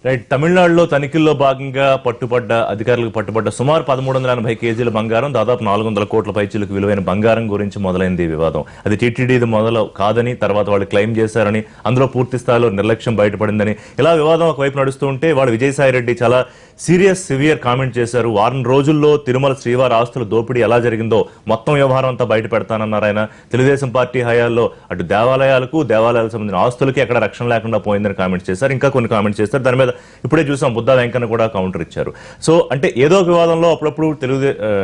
Right. తమిళనాడులో తనిఖీల్లో భాగంగా అధికారులకు పట్టుబడ్డ సుమారు 1380 కేజీల బంగారం, దాదాపు 400 కోట్ల పైచీలకు విలువైన బంగారం గురించి మొదలైంది వివాదం. అది టీటీడీది మొదలు కాదని తర్వాత వాళ్ళు క్లెయిమ్ చేశారని, అందులో పూర్తి స్థాయిలో నిర్లక్ష్యం బయటపడిందని ఇలా వివాదం ఒకవైపు నడుస్తూ ఉంటే వాళ్ళు విజయసాయి రెడ్డి చాలా సివియర్ కామెంట్ చేశారు. వారం రోజుల్లో తిరుమల శ్రీవారి ఆస్తుల దోపిడీ ఎలా జరిగిందో మొత్తం వ్యవహారం అంతా బయట పెడతానన్నారు ఆయన. తెలుగుదేశం పార్టీ హయాంలో అటు దేవాలయాలకు సంబంధించిన ఆస్తులకి ఎక్కడ రక్షణ లేకుండా పోయిందని కామెంట్స్ చేశారు. ఇంకా కొన్ని కామెంట్స్ చేస్తారు. దాని మీద ఇప్పుడే చూసాం బుద్ధా వెంకన్న కూడా కౌంటర్ ఇచ్చారు. సో అంటే ఏదో ఒక వివాదంలో అప్పుడప్పుడు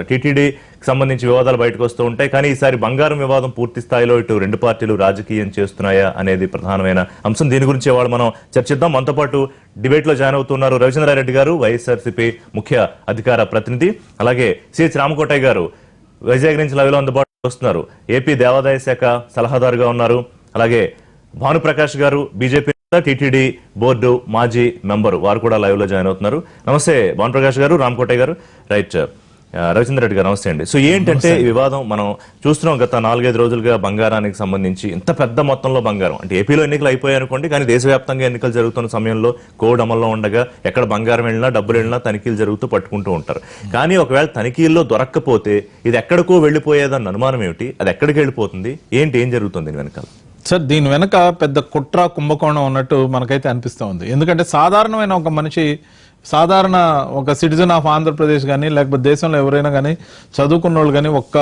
టీటీడీ సంబంధించి వివాదాలు బయటకు వస్తూ ఉంటాయి. కానీ ఈసారి బంగారం వివాదం పూర్తి స్థాయిలో ఇటు రెండు పార్టీలు రాజకీయం చేస్తున్నాయా అనేది ప్రధానమైన అంశం. దీని గురించి వాళ్ళు మనం చర్చిద్దాం. మనతో పాటు డిబేట్ లో జాయిన్ అవుతున్నారు రవిచంద్రారెడ్డి గారు, వైఎస్ఆర్సీపీ ముఖ్య అధికార ప్రతినిధి, అలాగే సిహెచ్ రామకోటయ్య గారు వైజాగ్ నుంచి లైవ్ లో అందుబాటులో వస్తున్నారు, ఏపీ దేవాదాయ శాఖ సలహాదారుగా ఉన్నారు, అలాగే భానుప్రకాష్ గారు బీజేపీ టీటీడీ బోర్డు మాజీ మెంబరు, వారు కూడా లైవ్ లో జాయిన్ అవుతున్నారు. నమస్తే భానుప్రకాష్ గారు, రామకోటయ్య గారు. రైట్. రవిచంద్ర రెడ్డి గారు నమస్తే అండి. సో ఏంటంటే ఈ వివాదం మనం చూస్తున్నాం గత 4-5 రోజులుగా బంగారానికి సంబంధించి ఇంత పెద్ద మొత్తంలో బంగారం అంటే ఏపీలో ఎన్నికలు అయిపోయాయి అనుకోండి, కానీ దేశవ్యాప్తంగా ఎన్నికలు జరుగుతున్న సమయంలో కోడ్ అమల్లో ఉండగా ఎక్కడ బంగారం వెళ్ళినా డబ్బులు వెళ్ళినా తనిఖీలు జరుగుతూ పట్టుకుంటూ ఉంటారు. కానీ ఒకవేళ తనిఖీల్లో దొరక్కపోతే ఇది ఎక్కడికో వెళ్ళిపోయేదన్న అనుమానం ఏమిటి? అది ఎక్కడికి వెళ్ళిపోతుంది? ఏం జరుగుతుంది దీని వెనకాల? సార్, దీని వెనక పెద్ద కుట్ర కుంభకోణం ఉన్నట్టు మనకైతే అనిపిస్తూ ఉంది. ఎందుకంటే సాధారణమైన ఒక మనిషి, సాధారణ ఒక సిటిజన్ ఆఫ్ ఆంధ్రప్రదేశ్ కానీ లేకపోతే దేశంలో ఎవరైనా కానీ చదువుకున్న వాళ్ళు కానీ ఒక్క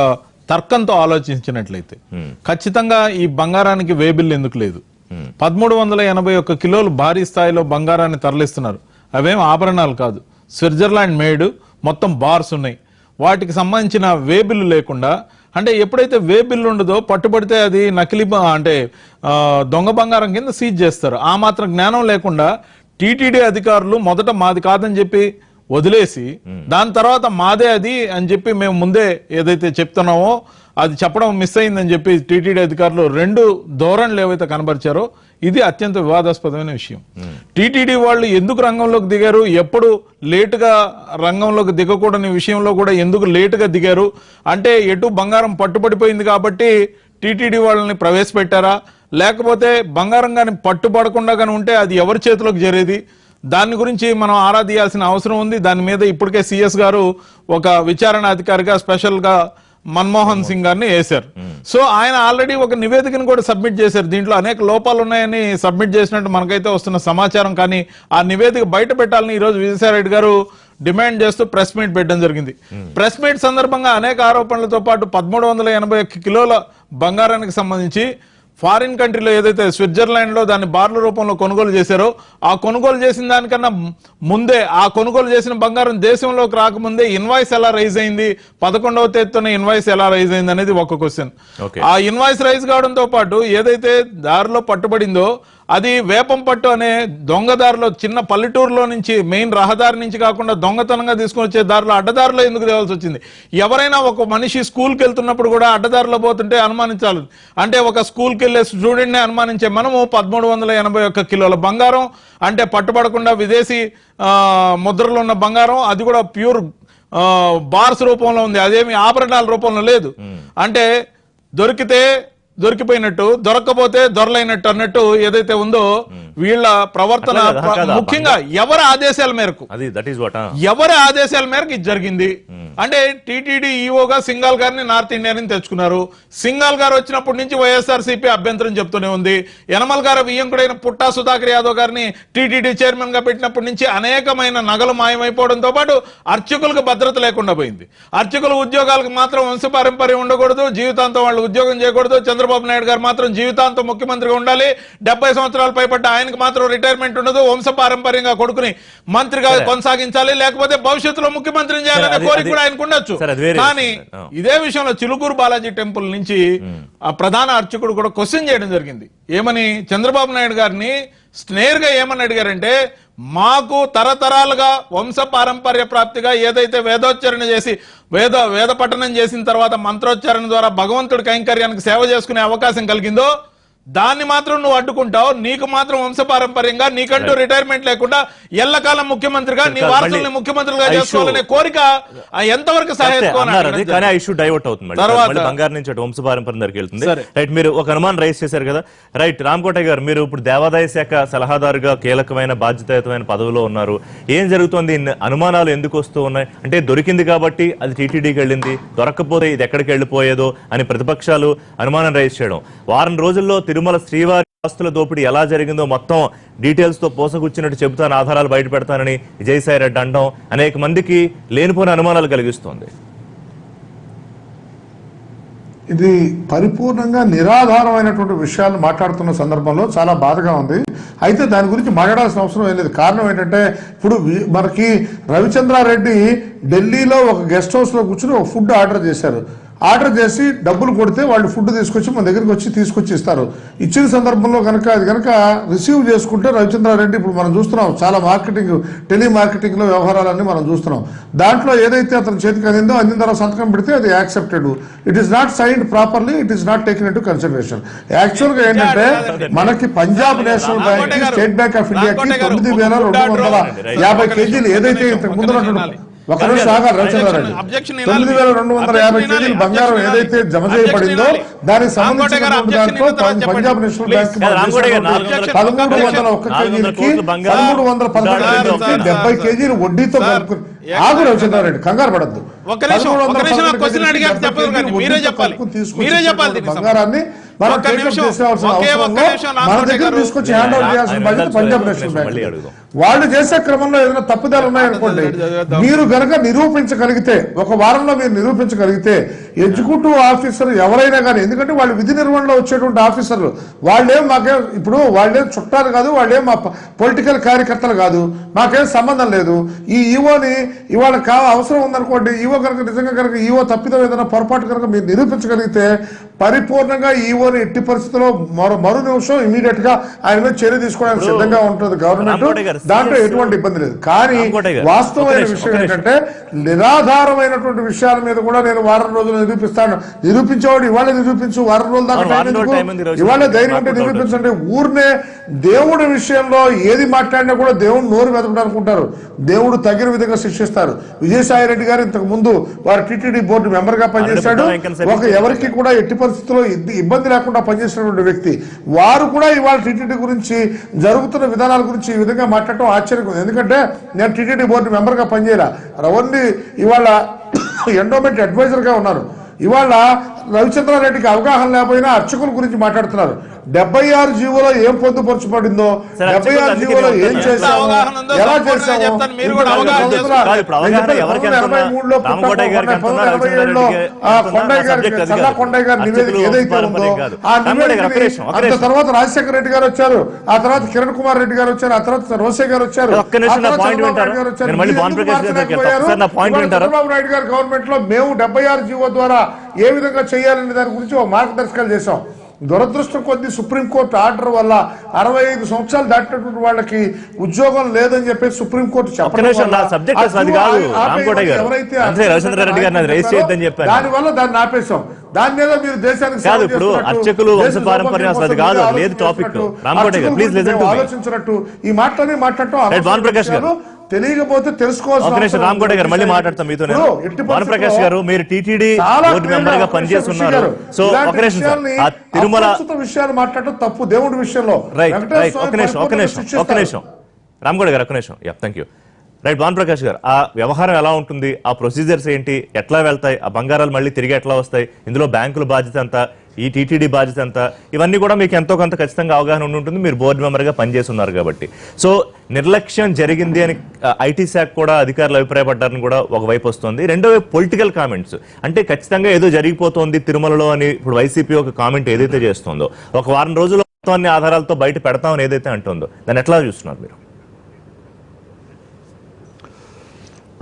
తర్కంతో ఆలోచించినట్లయితే ఖచ్చితంగా ఈ బంగారానికి వేబిల్ ఎందుకు లేదు? 1381 కిలోలు భారీ స్థాయిలో బంగారాన్ని తరలిస్తున్నారు. అవేం ఆభరణాలు కాదు, స్విట్జర్లాండ్ మేడ్, మొత్తం బార్స్ ఉన్నాయి. వాటికి సంబంధించిన వేబిల్ లేకుండా, అంటే ఎప్పుడైతే వే బిల్లు ఉండదో పట్టుబడితే అది నకిలీ అంటే దొంగ బంగారం కింద సీజ్ చేస్తారు. ఆ మాత్రం జ్ఞానం లేకుండా టీటీడీ అధికారులు మొదట మాది కాదని చెప్పి వదిలేసి దాని తర్వాత మాదే అది అని చెప్పి మేము ముందే ఏదైతే చెప్తున్నామో అది చెప్పడం మిస్ అయిందని చెప్పి టీటీడీ అధికారులు రెండు ధోరణులు ఏవైతే కనబరిచారో ఇది అత్యంత వివాదాస్పదమైన విషయం. టీటీడీ వాళ్ళు ఎందుకు రంగంలోకి దిగారు, ఎప్పుడు లేటుగా రంగంలోకి దిగకూడని విషయంలో కూడా ఎందుకు లేటుగా దిగారు అంటే, ఎటు బంగారం పట్టుబడిపోయింది కాబట్టి టీటీడీ వాళ్ళని ప్రవేశపెట్టారా, లేకపోతే బంగారం కానీ పట్టుబడకుండా కానీ ఉంటే అది ఎవరి చేతిలోకి చేరేది? దాని గురించి మనం ఆరా తీయాల్సిన అవసరం ఉంది. దాని మీద ఇప్పటికే సిఎస్ గారు ఒక విచారణ అధికారిగా స్పెషల్ గా మన్మోహన్ సింగ్ గారిని వేశారు. సో ఆయన ఆల్రెడీ ఒక నివేదికను కూడా సబ్మిట్ చేశారు. దీంట్లో అనేక లోపాలు ఉన్నాయని సబ్మిట్ చేసినట్టు మనకైతే వస్తున్న సమాచారం. కానీ ఆ నివేదిక బయట పెట్టాలని ఈరోజు విజయసాయి రెడ్డి గారు డిమాండ్ చేస్తూ ప్రెస్ మీట్ పెట్టడం జరిగింది. ప్రెస్ మీట్ సందర్భంగా అనేక ఆరోపణలతో పాటు 1381 కిలోల బంగారానికి సంబంధించి ఫారిన్ కంట్రీలో ఏదైతే స్విట్జర్లాండ్ లో దాన్ని బార్ల రూపంలో కొనుగోలు చేశారో, ఆ కొనుగోలు చేసిన దానికన్నా ముందే ఆ కొనుగోలు చేసిన బంగారం దేశంలోకి రాకముందే ఇన్వాయిస్ ఎలా రైజ్ అయింది, 11వ తేదీతోనే ఇన్వాయిస్ ఎలా రైజ్ అయింది అనేది ఒక క్వశ్చన్. ఆ ఇన్వాయిస్ రైజ్ కావడంతో పాటు ఏదైతే దారిలో పట్టుబడిందో అది వేపంపట్టు అనే దొంగదారిలో, చిన్న పల్లెటూరులో నుంచి, మెయిన్ రహదారి నుంచి కాకుండా దొంగతనంగా తీసుకుని వచ్చే దారిలో అడ్డదారిలో ఎందుకు తేవాల్సి వచ్చింది? ఎవరైనా ఒక మనిషి స్కూల్కి వెళ్తున్నప్పుడు కూడా అడ్డదారిలో పోతుంటే అనుమానించాలి. అంటే ఒక స్కూల్కి వెళ్లే స్టూడెంట్ని అనుమానించే మనము 1381 కిలోల బంగారం అంటే పట్టుబడకుండా విదేశీ ముద్రలో ఉన్న బంగారం, అది కూడా ప్యూర్ బార్స్ రూపంలో ఉంది, అదేమి ఆభరణాల రూపంలో లేదు. అంటే దొరికితే దొరికిపోయినట్టు, దొరక్కపోతే దొరలైనట్టు అన్నట్టు ఏదైతే ఉందో వీళ్ళ ప్రవర్తన ముఖ్యంగా ఎవరి ఆదేశాల మేరకు ఇది జరిగింది. అంటే టీటీడీ ఈఓగా సింఘాల్ గారిని నార్త్ ఇండియా తెచ్చుకున్నారు. సింఘాల్ గారు వచ్చినప్పటి నుంచి వైఎస్ఆర్సీపీ అభ్యంతరం చెప్తూనే ఉంది. యనమల గారు వియ్యంకుడైన పుట్టా సుధాకర్ యాదవ్ గారిని టీటీడీ చైర్మన్ గా పెట్టినప్పటి నుంచి అనేకమైన నగలు మాయమైపోవడంతో పాటు అర్చకులకు భద్రత లేకుండా పోయింది. అర్చకుల ఉద్యోగాలకు మాత్రం వంశపారంపర్యం ఉండకూడదు, జీవితాంతం వాళ్ళు ఉద్యోగం చేయకూడదు. చంద్రబాబు నాయుడు గారు మాత్రం జీవితాంతం ముఖ్యమంత్రిగా ఉండాలి, 70 సంవత్సరాలు పైపడ్డ ఆయనకు మాత్రం రిటైర్మెంట్ ఉండదు, వంశపారంపర్యంగా కొడుకుని మంత్రిగా కొనసాగించాలి, లేకపోతే భవిష్యత్తులో ముఖ్యమంత్రిని చేయాలనే కోరిక కూడా ఆయనకు ఉండొచ్చు. కానీ ఇదే విషయంలో చిలుకూరు బాలాజీ టెంపుల్ నుంచి ఆ ప్రధాన అర్చకుడు కూడా క్వశ్చన్ చేయడం జరిగింది. ఏమని? చంద్రబాబు నాయుడు గారిని స్నేహంగా ఏమని అడిగారంటే, మాకు తరతరాలుగా వంశ పారంపర్య ప్రాప్తిగా ఏదైతే వేదోచ్చరణ చేసి వేద పఠనం చేసిన తర్వాత మంత్రోచ్చారణ ద్వారా భగవంతుడి కైంకర్యానికి సేవ చేసుకునే అవకాశం కలిగిందో దాన్ని మాత్రం నువ్వు అడ్డుకుంటావు. నీకు మాత్రం వంశపారంపర్యంగా నీకంటూ రిటైర్మెంట్ లేకుండా ఎల్లకాలం ముఖ్యమంత్రిగా నీ వారసుల్ని ముఖ్యమంత్రులుగా చేసుకోవాలనే కోరిక ఎంతవరకు సహాయపడుతుంది? కానీ ఆ ఇష్యూ డైవర్ట్ అవుతుంది, తర్వాత బంగారు నుంచి వంశపారంపర్యం దగ్గరికి వెళ్తుంది. రైట్, మీరు ఒక అనుమానం రైజ్ చేశారు కదా. రైట్, రామకోటయ్య గారు, మీరు ఇప్పుడు దేవాదాయ శాఖ సలహాదారుగా కీలకమైన బాధ్యతాయుతమైన పదవిలో ఉన్నారు. ఏం జరుగుతుంది? అనుమానాలు ఎందుకు వస్తూ ఉన్నాయి? అంటే దొరికింది కాబట్టి అది టీటీడీకి వెళ్ళింది, దొరకకపోతే ఇది ఎక్కడికి వెళ్ళిపోయేదో అని ప్రతిపక్షాలు అనుమానం రైజ్ చేయడం, వారం రోజుల్లో తిరుమల శ్రీవారి ఆస్తుల దోపిడీ ఎలా జరిగిందో మొత్తం డీటెయిల్స్ తో పోసగుచ్చినట్టు చెబుతాను, ఆధారాలు బయట పెడతానని విజయసాయి రెడ్డి అనడం అనేక మందికి లేనిపోయిన అనుమానాలు కలిగిస్తోంది. ఇది పరిపూర్ణంగా నిరాధారమైనటువంటి విషయాలు మాట్లాడుతున్న సందర్భంలో చాలా బాధగా ఉంది. అయితే దాని గురించి మాట్లాడాల్సిన అవసరం ఏం లేదు. కారణం ఏంటంటే ఇప్పుడు మనకి రవిచంద్రారెడ్డి ఢిల్లీలో ఒక గెస్ట్ హౌస్ లో కూర్చుని ఒక ఫుడ్ ఆర్డర్ చేశారు. ఆర్డర్ చేసి డబ్బులు కొడితే వాళ్ళు ఫుడ్ తీసుకొచ్చి మన దగ్గరికి వచ్చి తీసుకొచ్చి ఇస్తారు. ఇచ్చిన సందర్భంలో కనుక అది కనుక రిసీవ్ చేసుకుంటే రవిచంద్రారెడ్డి, ఇప్పుడు మనం చూస్తున్నాం చాలా మార్కెటింగ్, టెలిమార్కెటింగ్ లో వ్యవహారాలన్నీ మనం చూస్తున్నాం. దాంట్లో ఏదైతే అతని చేతికి అందిందో అందిన తర్వాత సంతకం పెడితే అది accepted. It is not signed properly, it is not taken into consideration. Actual గా ఏంటంటే మనకి Punjab national bank, state bank of ఇండియాకి 9,250 కేజీలు ఏదైతే ఇంతకు ముందు ఒక నిమిషం ఆగాలి రవిచంద్రారెడ్డి, 9,250 కేజీలు బంగారం ఏదైతే జమ చేయబడిందో దానికి సంబంధించిన దాంట్లో పంజాబ్ నేషనల్ బ్యాంక్ 1301 కేజీలకి 1317 కేజీలకి 70 కేజీలు వడ్డీతో ఆగు రవిచంద్రారెడ్డి, కంగారు పడద్దు. బంగారాన్ని మనం చేసేవలసిన అవసరంలో మన దగ్గర తీసుకొచ్చి హ్యాండ్ ఓవర్ చేయాల్సిన బాధ్యత పంజాబ్ నేషనల్ బ్యాంక్. వాళ్ళు చేసే క్రమంలో ఏదైనా తప్పుదాలు ఉన్నాయనుకోండి, మీరు గనక నిరూపించగలిగితే, ఒక వారంలో మీరు నిరూపించగలిగితే ఎగ్జిక్యూటివ్ ఆఫీసర్ ఎవరైనా కానీ, ఎందుకంటే వాళ్ళు విధి నిర్వహణలో వచ్చేటువంటి ఆఫీసర్లు, వాళ్ళేం మాకేం ఇప్పుడు వాళ్ళేం చుట్టాలు కాదు, వాళ్ళేం మా పొలిటికల్ కార్యకర్తలు కాదు, మాకేం సంబంధం లేదు. ఈ ఈవోని ఇవాళ అవసరం ఉందనుకోండి, ఈవో కనుక నిజంగా కనుక ఈవో తప్పిదం ఏదైనా పొరపాటు కనుక మీరు నిరూపించగలిగితే పరిపూర్ణంగా ఈవోని ఎట్టి పరిస్థితుల్లో మరో నిమిషం ఇమీడియట్ గా ఆయన మీద చర్య తీసుకోవడానికి సిద్ధంగా ఉంటుంది గవర్నమెంట్. దాంట్లో ఎటువంటి ఇబ్బంది లేదు. కానీ వాస్తవమైన విషయం ఏంటంటే నిరాధారమైనటువంటి విషయాల మీద కూడా నేను వారం రోజులు నిరూపిస్తాను. నిరూపించేవాడు ఇవాళ నిరూపించు, వారం రోజుల దాకా ఇవాళ ధైర్యం ఉంటే నిరూపించండి. ఊరినే దేవుడి విషయంలో ఏది మాట్లాడినా కూడా దేవుడు నోరు వెతకడానుకుంటారు, దేవుడు తగిన విధంగా శిక్షిస్తారు. విజయసాయి రెడ్డి గారు ఇంతకు ముందు వారు టీటీడీ బోర్డు మెంబర్ గా పనిచేశాడు. ఎవరికి కూడా ఎట్టి పరిస్థితుల్లో ఇబ్బంది లేకుండా పనిచేసినటువంటి వ్యక్తి. వారు కూడా ఇవాళ టీటీడీ గురించి జరుగుతున్న విధానాల గురించి ఈ విధంగా మాట్లాడటం ఆశ్చర్యం ఉంది. ఎందుకంటే నేను టీటీడీ బోర్డు మెంబర్ గా పనిచేయాల, ఓన్లీ ఇవాళ ఎండోమెంట్ అడ్వైజర్ గా ఉన్నారు. ఇవాళ రవిచంద్రారెడ్డికి అవగాహన లేకపోయినా అర్చకుల గురించి మాట్లాడుతున్నారు. 76 జీవోలో ఏం పొందుపరచబడిందో, 76 జీవోలో ఏం చేశామో, ఎలా చేశామో, 1983లో కొండయ్య గారి నివేదిక ఏదైతే ఉందో ఆ నివేదిక, అంత తర్వాత రాజశేఖర రెడ్డి గారు వచ్చారు, ఆ తర్వాత కిరణ్ కుమార్ రెడ్డి గారు వచ్చారు, ఆ తర్వాత రోసే గారు వచ్చారు, చంద్రబాబు నాయుడు గారి గవర్నమెంట్ లో మేము 76 జీవో ద్వారా ఏ విధంగా చేయాలనే దాని గురించి ఒక మార్గదర్శకాలు చేశాం. దురదృష్టం కొద్ది సుప్రీంకోర్టు ఆర్డర్ వల్ల 65 సంవత్సరాలు దాటినటువంటి వాళ్ళకి ఉద్యోగం లేదని చెప్పేసి సుప్రీంకోర్టు చెప్పడం దాని వల్ల దాన్ని ఆపేశాం. దాని మీద మీరు దేశానికి ఆలోచించినట్టు ఈ మాటలని మాట్లాడటం తెలియకపోతే తెలుసుకోవాల్సిన రామకోట గారు మళ్ళీ మాట్లాడతాం మీతో. భానుప్రకాష్ గారు, మీరు టీటీడీ బోర్డు మెంబర్ గా పనిచేస్తున్నారు. సో తిరుమల విషయాలు మాట్లాడటం తప్పు దేవుడి విషయంలో. ఒక నిమిషం రామకోట గారు, ఒక నిమిషం. Thank you. రైట్, భానుప్రకాష్ గారు, ఆ వ్యవహారం ఎలా ఉంటుంది? ఆ ప్రొసీజర్స్ ఏంటి? ఎట్లా వెళ్తాయి? ఆ బంగారాలు మళ్ళీ తిరిగి ఎట్లా వస్తాయి? ఇందులో బ్యాంకుల బాధ్యత ఎంత, ఈ టీటీడీ బాధ్యత ఎంత? ఇవన్నీ కూడా మీకు ఎంతో కొంత ఖచ్చితంగా అవగాహన ఉండి ఉంటుంది, మీరు బోర్డు మెంబర్గా పనిచేస్తున్నారు కాబట్టి. సో నిర్లక్ష్యం జరిగింది అని ఐటీ శాఖ కూడా అధికారులు అభిప్రాయపడ్డారని కూడా ఒకవైపు వస్తుంది. రెండో వైపు పొలిటికల్ కామెంట్స్, అంటే ఖచ్చితంగా ఏదో జరిగిపోతుంది తిరుమలలో అని ఇప్పుడు వైసీపీ ఒక కామెంట్ ఏదైతే చేస్తుందో, ఒక వారం రోజుల్లో మొత్తం ఆధారాలతో బయట పెడతామని ఏదైతే అంటుందో, దాన్ని ఎట్లా చూస్తున్నారు మీరు?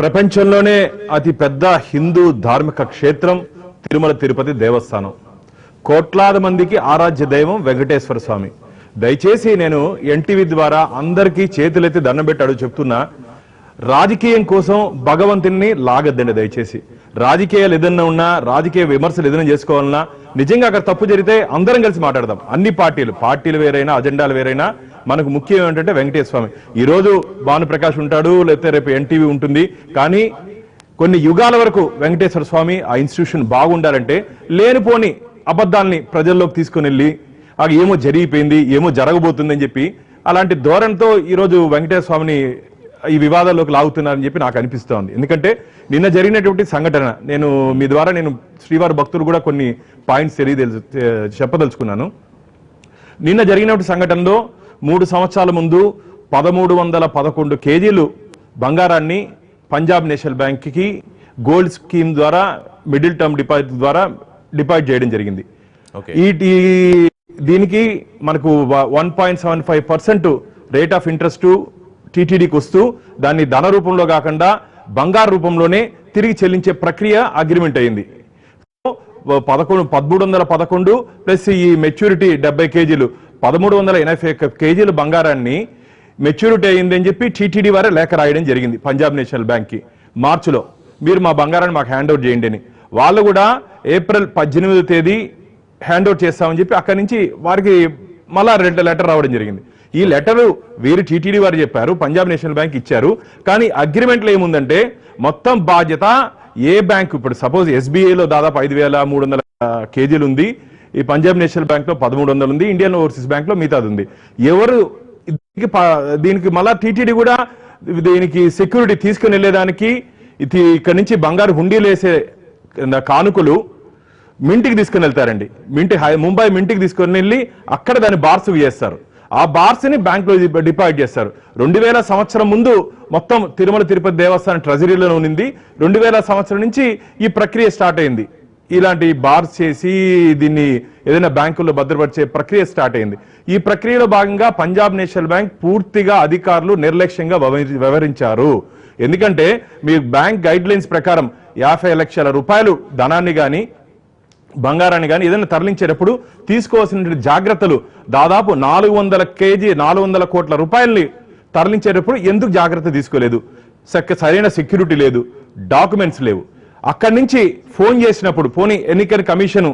ప్రపంచంలోనే అతి పెద్ద హిందూ ధార్మిక క్షేత్రం తిరుమల తిరుపతి దేవస్థానం. కోట్లాది మందికి ఆరాధ్య దైవం వెంకటేశ్వర స్వామి. దయచేసి నేను ఎన్టీవీ ద్వారా అందరికీ చేతులెత్తి దండం పెట్టి అడుగు చెప్తున్నా, రాజకీయం కోసం భగవంతుని లాగద్దండి. దయచేసి రాజకీయాలు ఏదైనా ఉన్నా, రాజకీయ విమర్శలు ఏదైనా చేసుకోవాలన్నా, నిజంగా అక్కడ తప్పు జరిగితే అందరం కలిసి మాట్లాడదాం. అన్ని పార్టీలు వేరైనా, అజెండాలు వేరైనా, మనకు ముఖ్యం ఏంటంటే వెంకటేశ్వర స్వామి. ఈ రోజు భానుప్రకాష్ ఉంటాడు, లేకపోతే రేపు ఎన్టీవీ ఉంటుంది, కానీ కొన్ని యుగాల వరకు వెంకటేశ్వర స్వామి ఆ ఇన్స్టిట్యూషన్ బాగుండాలంటే లేనిపోని అబద్ధాలని ప్రజల్లోకి తీసుకుని వెళ్ళి ఏమో జరిగిపోయింది, ఏమో జరగబోతుంది అని చెప్పి అలాంటి ధోరణితో ఈరోజు వెంకటేశ్వర స్వామిని ఈ వివాదాల్లోకి లాగుతున్నారని చెప్పి నాకు అనిపిస్తోంది. ఎందుకంటే నిన్న జరిగినటువంటి సంఘటన, నేను మీ ద్వారా నేను శ్రీవారి భక్తులు కూడా కొన్ని పాయింట్స్ చెప్పదలుచుకున్నాను. నిన్న జరిగినటువంటి సంఘటనలో 3 సంవత్సరాల ముందు 1311 కేజీలు బంగారాన్ని పంజాబ్ నేషనల్ బ్యాంక్ కి గోల్డ్ స్కీమ్ ద్వారా మిడిల్ టర్మ్ డిపాజిట్ ద్వారా డిపాజిట్ చేయడం జరిగింది. దీనికి మనకు 1.75% రేట్ ఆఫ్ ఇంట్రెస్ట్ టీటీడీకి వస్తూ దాన్ని ధన రూపంలో కాకుండా బంగారు రూపంలోనే తిరిగి చెల్లించే ప్రక్రియ అగ్రిమెంట్ అయింది. 1311 ప్లస్ ఈ మెచ్యూరిటీ 70 కేజీలు 1381 కేజీలు బంగారాన్ని మెచ్యూరిటీ అయింది అని చెప్పి టీటీడీ వారే లేఖ రాయడం జరిగింది పంజాబ్ నేషనల్ బ్యాంక్ కి మార్చిలో. మీరు మా బంగారాన్ని మాకు హ్యాండ్ ఓవర్ చేయండి అని. వాళ్ళు కూడా ఏప్రిల్ 18వ తేదీ హ్యాండ్ ఓవర్ చేస్తామని చెప్పి అక్కడి నుంచి వారికి మళ్ళా లెటర్ రావడం జరిగింది. ఈ లెటర్ వీరు టీటీడీ వారు చెప్పారు, పంజాబ్ నేషనల్ బ్యాంక్ ఇచ్చారు. కానీ అగ్రిమెంట్లో ఏముందంటే మొత్తం బాధ్యత ఏ బ్యాంక్, ఇప్పుడు సపోజ్ ఎస్బీఐలో దాదాపు 5300 కేజీలు ఉంది, ఈ పంజాబ్ నేషనల్ బ్యాంక్ లో 1300 ఉంది, ఇండియన్ ఓవర్సీస్ బ్యాంక్ లో మిగతాది ఉంది. ఎవరు దీనికి మళ్ళా టీటీడీ కూడా దీనికి సెక్యూరిటీ తీసుకుని వెళ్ళేదానికి ఇక్కడ నుంచి బంగారు హుండీలు వేసే కానుకలు మింటికి తీసుకుని వెళ్తారండి. ముంబై మింటికి తీసుకుని వెళ్ళి అక్కడ దాన్ని బార్స్ చేస్తారు. ఆ బార్స్ ని బ్యాంక్ లో డిపాజిట్ చేస్తారు. 2000 సంవత్సరం ముందు మొత్తం తిరుమల తిరుపతి దేవస్థానం ట్రెజరీలో ఉంది. 2000 సంవత్సరం నుంచి ఈ ప్రక్రియ స్టార్ట్ అయింది. ఇలాంటి బార్స్ చేసి దీన్ని ఏదైనా బ్యాంకుల్లో భద్రపరిచే ప్రక్రియ స్టార్ట్ అయింది. ఈ ప్రక్రియలో భాగంగా పంజాబ్ నేషనల్ బ్యాంక్ పూర్తిగా అధికారులు నిర్లక్ష్యంగా వ్యవహరించారు. ఎందుకంటే మీ బ్యాంక్ గైడ్ లైన్స్ ప్రకారం 50 లక్షల రూపాయలు ధనాన్ని గాని బంగారాన్ని కానీ ఏదైనా తరలించేటప్పుడు తీసుకోవాల్సిన జాగ్రత్తలు, దాదాపు 400 కోట్ల రూపాయల్ని తరలించేటప్పుడు ఎందుకు జాగ్రత్త తీసుకోలేదు? సరైన సెక్యూరిటీ లేదు, డాక్యుమెంట్స్ లేవు. అక్కడి నుంచి ఫోన్ చేసినప్పుడు, పోనీ ఎన్నికల కమిషన్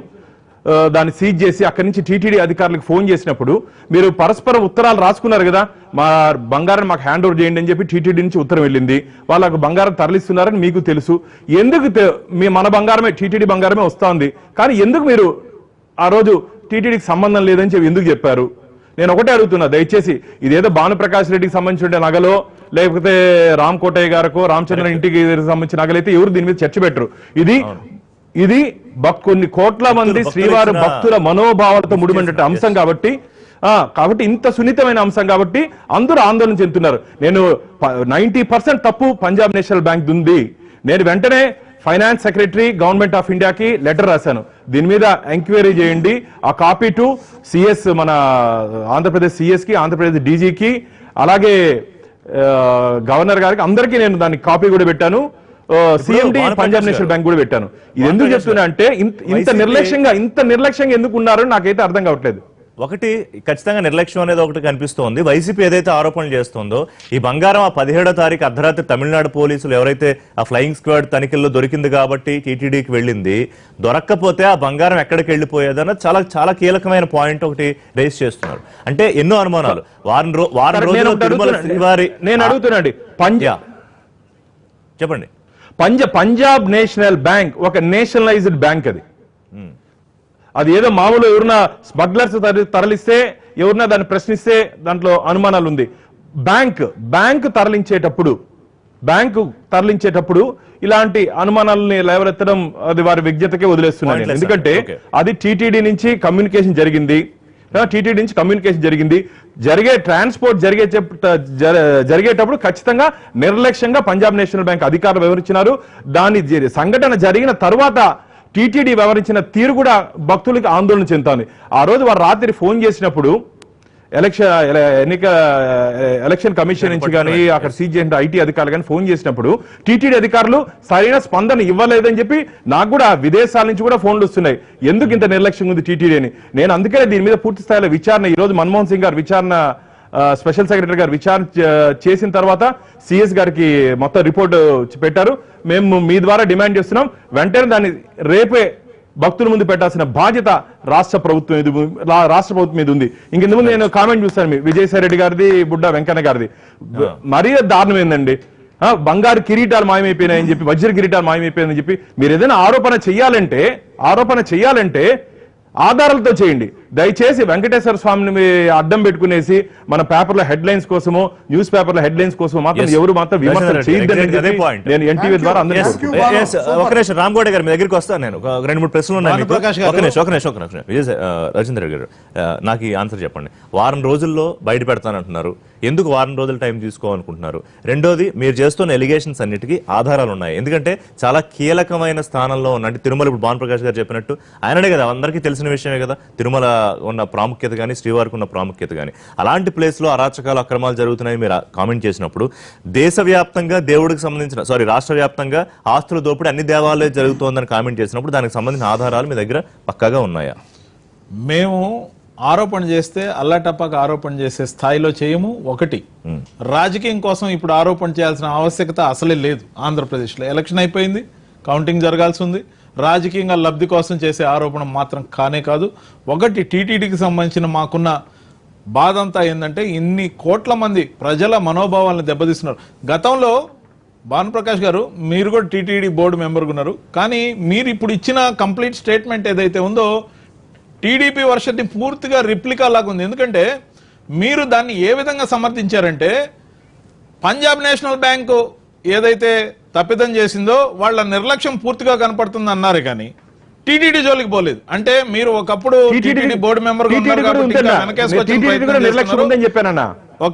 దాన్ని సీజ్ చేసి అక్కడి నుంచి టీటీడీ అధికారులకు ఫోన్ చేసినప్పుడు మీరు పరస్పరం ఉత్తరాలు రాసుకున్నారు కదా, మా బంగారం మాకు హ్యాండ్ ఓవర్ చేయండి అని చెప్పి టీటీడీ నుంచి ఉత్తరం వెళ్ళింది. వాళ్ళకు బంగారం తరలిస్తున్నారని మీకు తెలుసు. ఎందుకు మన బంగారమే, టీటీడీ బంగారమే వస్తోంది, కానీ ఎందుకు మీరు ఆ రోజు టీటీడీకి సంబంధం లేదని చెప్పి ఎందుకు చెప్పారు? నేను ఒకటే అడుగుతున్నా, దయచేసి ఇదేదో భానుప్రకాష్ రెడ్డికి సంబంధించిన నగలో, లేకపోతే రామ్ కోటయ్య గారికో రామచంద్ర ఇంటికి సంబంధించిన నగలైతే ఎవరు దీని మీద చర్చ పెట్టరు. ఇది కొన్ని కోట్ల మంది శ్రీవారి భక్తుల మనోభావాలతో ముడిపడిన అంశం కాబట్టి ఇంత సున్నితమైన అంశం కాబట్టి అందరూ ఆందోళన చెందుతున్నారు. నేను 90% తప్పు పంజాబ్ నేషనల్ బ్యాంక్ ఉంది. నేను వెంటనే ఫైనాన్స్ సెక్రటరీ గవర్నమెంట్ ఆఫ్ ఇండియాకి లెటర్ రాశాను, దీని మీద ఎంక్వైరీ చేయండి. ఆ కాపీ టు సిఎస్, మన ఆంధ్రప్రదేశ్ సిఎస్ కి, ఆంధ్రప్రదేశ్ డీజీకి, అలాగే గవర్నర్ గారికి, అందరికీ నేను దానికి కాపీ కూడా పెట్టాను. సిఎండి పంజాబ్ నేషనల్ బ్యాంక్ కూడా పెట్టాను. ఇది ఎందుకు చెప్తున్నా అంటే ఇంత నిర్లక్ష్యంగా ఎందుకు ఉన్నారో నాకైతే అర్థం కావట్లేదు. ఒకటి ఖచ్చితంగా నిర్లక్ష్యం అనేది ఒకటి కనిపిస్తోంది. వైసీపీ ఏదైతే ఆరోపణలు చేస్తుందో, ఈ బంగారం ఆ 17వ తారీఖు అర్ధరాత్రి తమిళనాడు పోలీసులు ఎవరైతే ఆ ఫ్లయింగ్ స్క్వాడ్ తనిఖీల్లో దొరికింది కాబట్టి టీటీడీకి వెళ్ళింది, దొరక్కపోతే ఆ బంగారం ఎక్కడికి వెళ్ళిపోయేదన్న చాలా చాలా కీలకమైన పాయింట్ ఒకటి రేస్ చేస్తున్నారు. అంటే ఎన్నో అనుమానాలు. వారం రోజులు తిరుమల శ్రీవారి, నేను అడుగుతున్నాండి, చెప్పండి, పంజాబ్ నేషనల్ బ్యాంక్ ఒక నేషనలైజ్డ్ బ్యాంక్. అది ఏదో మామూలు ఎవరన్నా స్మగ్లర్స్ తరలిస్తే, ఎవరన్నా దాన్ని ప్రశ్నిస్తే దాంట్లో అనుమానాలు ఉంది. బ్యాంక్ తరలించేటప్పుడు ఇలాంటి అనుమానాలని లేవనెత్తడం అది వారి విజ్ఞతకే వదిలేస్తున్నాను. ఎందుకంటే అది టీటీడీ నుంచి కమ్యూనికేషన్ జరిగింది. ట్రాన్స్పోర్ట్ జరిగేటప్పుడు ఖచ్చితంగా నిర్లక్ష్యంగా పంజాబ్ నేషనల్ బ్యాంక్ అధికారులు వివరించినారు. దాని సంఘటన జరిగిన తర్వాత టీటీడీ వ్యవహరించిన తీరు కూడా భక్తులకి ఆందోళన చెందుతోంది. ఆ రోజు వారు రాత్రి ఫోన్ చేసినప్పుడు ఎలక్షన్ కమిషన్ నుంచి కానీ అక్కడ సీజ్ చేసిన ఐటీ అధికారులు కానీ ఫోన్ చేసినప్పుడు టీటీడీ అధికారులు సరైన స్పందన ఇవ్వలేదని చెప్పి నాకు కూడా విదేశాల నుంచి కూడా ఫోన్లు వస్తున్నాయి. ఎందుకు ఇంత నిర్లక్ష్యం ఉంది టీటీడీ అని. నేను అందుకనే దీని మీద పూర్తి స్థాయిలో విచారణ, ఈ రోజు మన్మోహన్ సింగ్ గారు విచారణ స్పెషల్ సెక్రటరీ గారు విచారణ చేసిన తర్వాత సిఎస్ గారికి మొత్తం రిపోర్ట్ పెట్టారు. మేము మీ ద్వారా డిమాండ్ చేస్తున్నాం, వెంటనే దాన్ని రేపే భక్తుల ముందు పెట్టాల్సిన బాధ్యత రాష్ట్ర ప్రభుత్వం మీద ఉంది. ఇంకెందుకు నేను కామెంట్ చూస్తాను, విజయసాయి రెడ్డి గారిది, బుడ్డా వెంకన్న గారిది. మరీ దారుణం ఏందండి, బంగారు కిరీటాలు మాయమైపోయినాయని చెప్పి, వజ్ర కిరీటాలు మాయమైపోయాయని చెప్పి మీరు ఏదైనా ఆరోపణ చెయ్యాలంటే ఆధారాలతో చేయండి. దయచేసి వెంకటేశ్వర స్వామిని అడ్డం పెట్టుకునేసి మన పేపర్ల హెడ్లైన్స్ కోసమో, న్యూస్ పేపర్ల హెడ్లైన్స్ కోసమో మాత్రం ఎవరు మాత్రం విమర్శలు చేయొద్దని నేను ఎన్టీవీ ద్వారా అందరూ ఒక నిమిషం రామగౌడ గారు మీ దగ్గరికి వస్తాను. నేను ఒక 2-3 ప్రశ్నలు ఉన్నాయి. రజేంద్ర రెడ్డి గారు నాకు ఈ ఆన్సర్ చెప్పండి. వారం రోజుల్లో బయట పెడతానంటున్నారు, ఎందుకు వారం రోజులు టైం తీసుకోవాలనుకుంటున్నారు? రెండోది, మీరు చేస్తున్న ఎలిగేషన్స్ అన్నిటికీ ఆధారాలు ఉన్నాయి. ఎందుకంటే చాలా కీలకమైన స్థానంలో ఉన్న, అంటే తిరుమల, ఇప్పుడు భానుప్రకాష్ గారు చెప్పినట్టు ఆయననే కదా, అందరికీ తెలిసిన విషయమే కదా తిరుమల ఉన్న ప్రాముఖ్యత కానీ, శ్రీవారికి ఉన్న ప్రాముఖ్యత కానీ. అలాంటి ప్లేస్ లో అరాచకాలు, అక్రమాలు జరుగుతున్నాయని మీరు కామెంట్ చేసినప్పుడు, దేశవ్యాప్తంగా దేవుడికి సంబంధించిన రాష్ట్ర వ్యాప్తంగా ఆస్తుల దోపిడీ అన్ని దేవాలయాలు జరుగుతోందని కామెంట్ చేసినప్పుడు దానికి సంబంధించిన ఆధారాలు మీ దగ్గర పక్కాగా ఉన్నాయా? మేము ఆరోపణ చేస్తే అల్లటప్పక ఆరోపణ చేసే స్థాయిలో చేయము. ఒకటి, రాజకీయం కోసం ఇప్పుడు ఆరోపణ చేయాల్సిన ఆవశ్యకత అసలే లేదు. ఆంధ్రప్రదేశ్లో ఎలక్షన్ అయిపోయింది, కౌంటింగ్ జరగాల్సి ఉంది. రాజకీయంగా లబ్ధి కోసం చేసే ఆరోపణ మాత్రం కానే కాదు. ఒకటి, టీటీడీకి సంబంధించిన మాకున్న బాధ అంతా ఏంటంటే, ఇన్ని కోట్ల మంది ప్రజల మనోభావాలను దెబ్బతీస్తున్నారు. గతంలో భానుప్రకాష్ గారు మీరు కూడా టీటీడీ బోర్డు మెంబర్గా ఉన్నారు, కానీ మీరు ఇప్పుడు ఇచ్చిన కంప్లీట్ స్టేట్మెంట్ ఏదైతే ఉందో టీడీపీ వర్షన్ని పూర్తిగా రిప్లికా లాగా ఉంది. ఎందుకంటే మీరు దాన్ని ఏ విధంగా సమర్థించారంటే, పంజాబ్ నేషనల్ బ్యాంకు ఏదైతే తప్పిదం చేసిందో వాళ్ళ నిర్లక్ష్యం పూర్తిగా కనపడుతుంది అన్నారే కానీ టీటీడీ జోలికి పోలేదు. అంటే మీరు ఒకప్పుడు టీటీడీ బోర్డు మెంబర్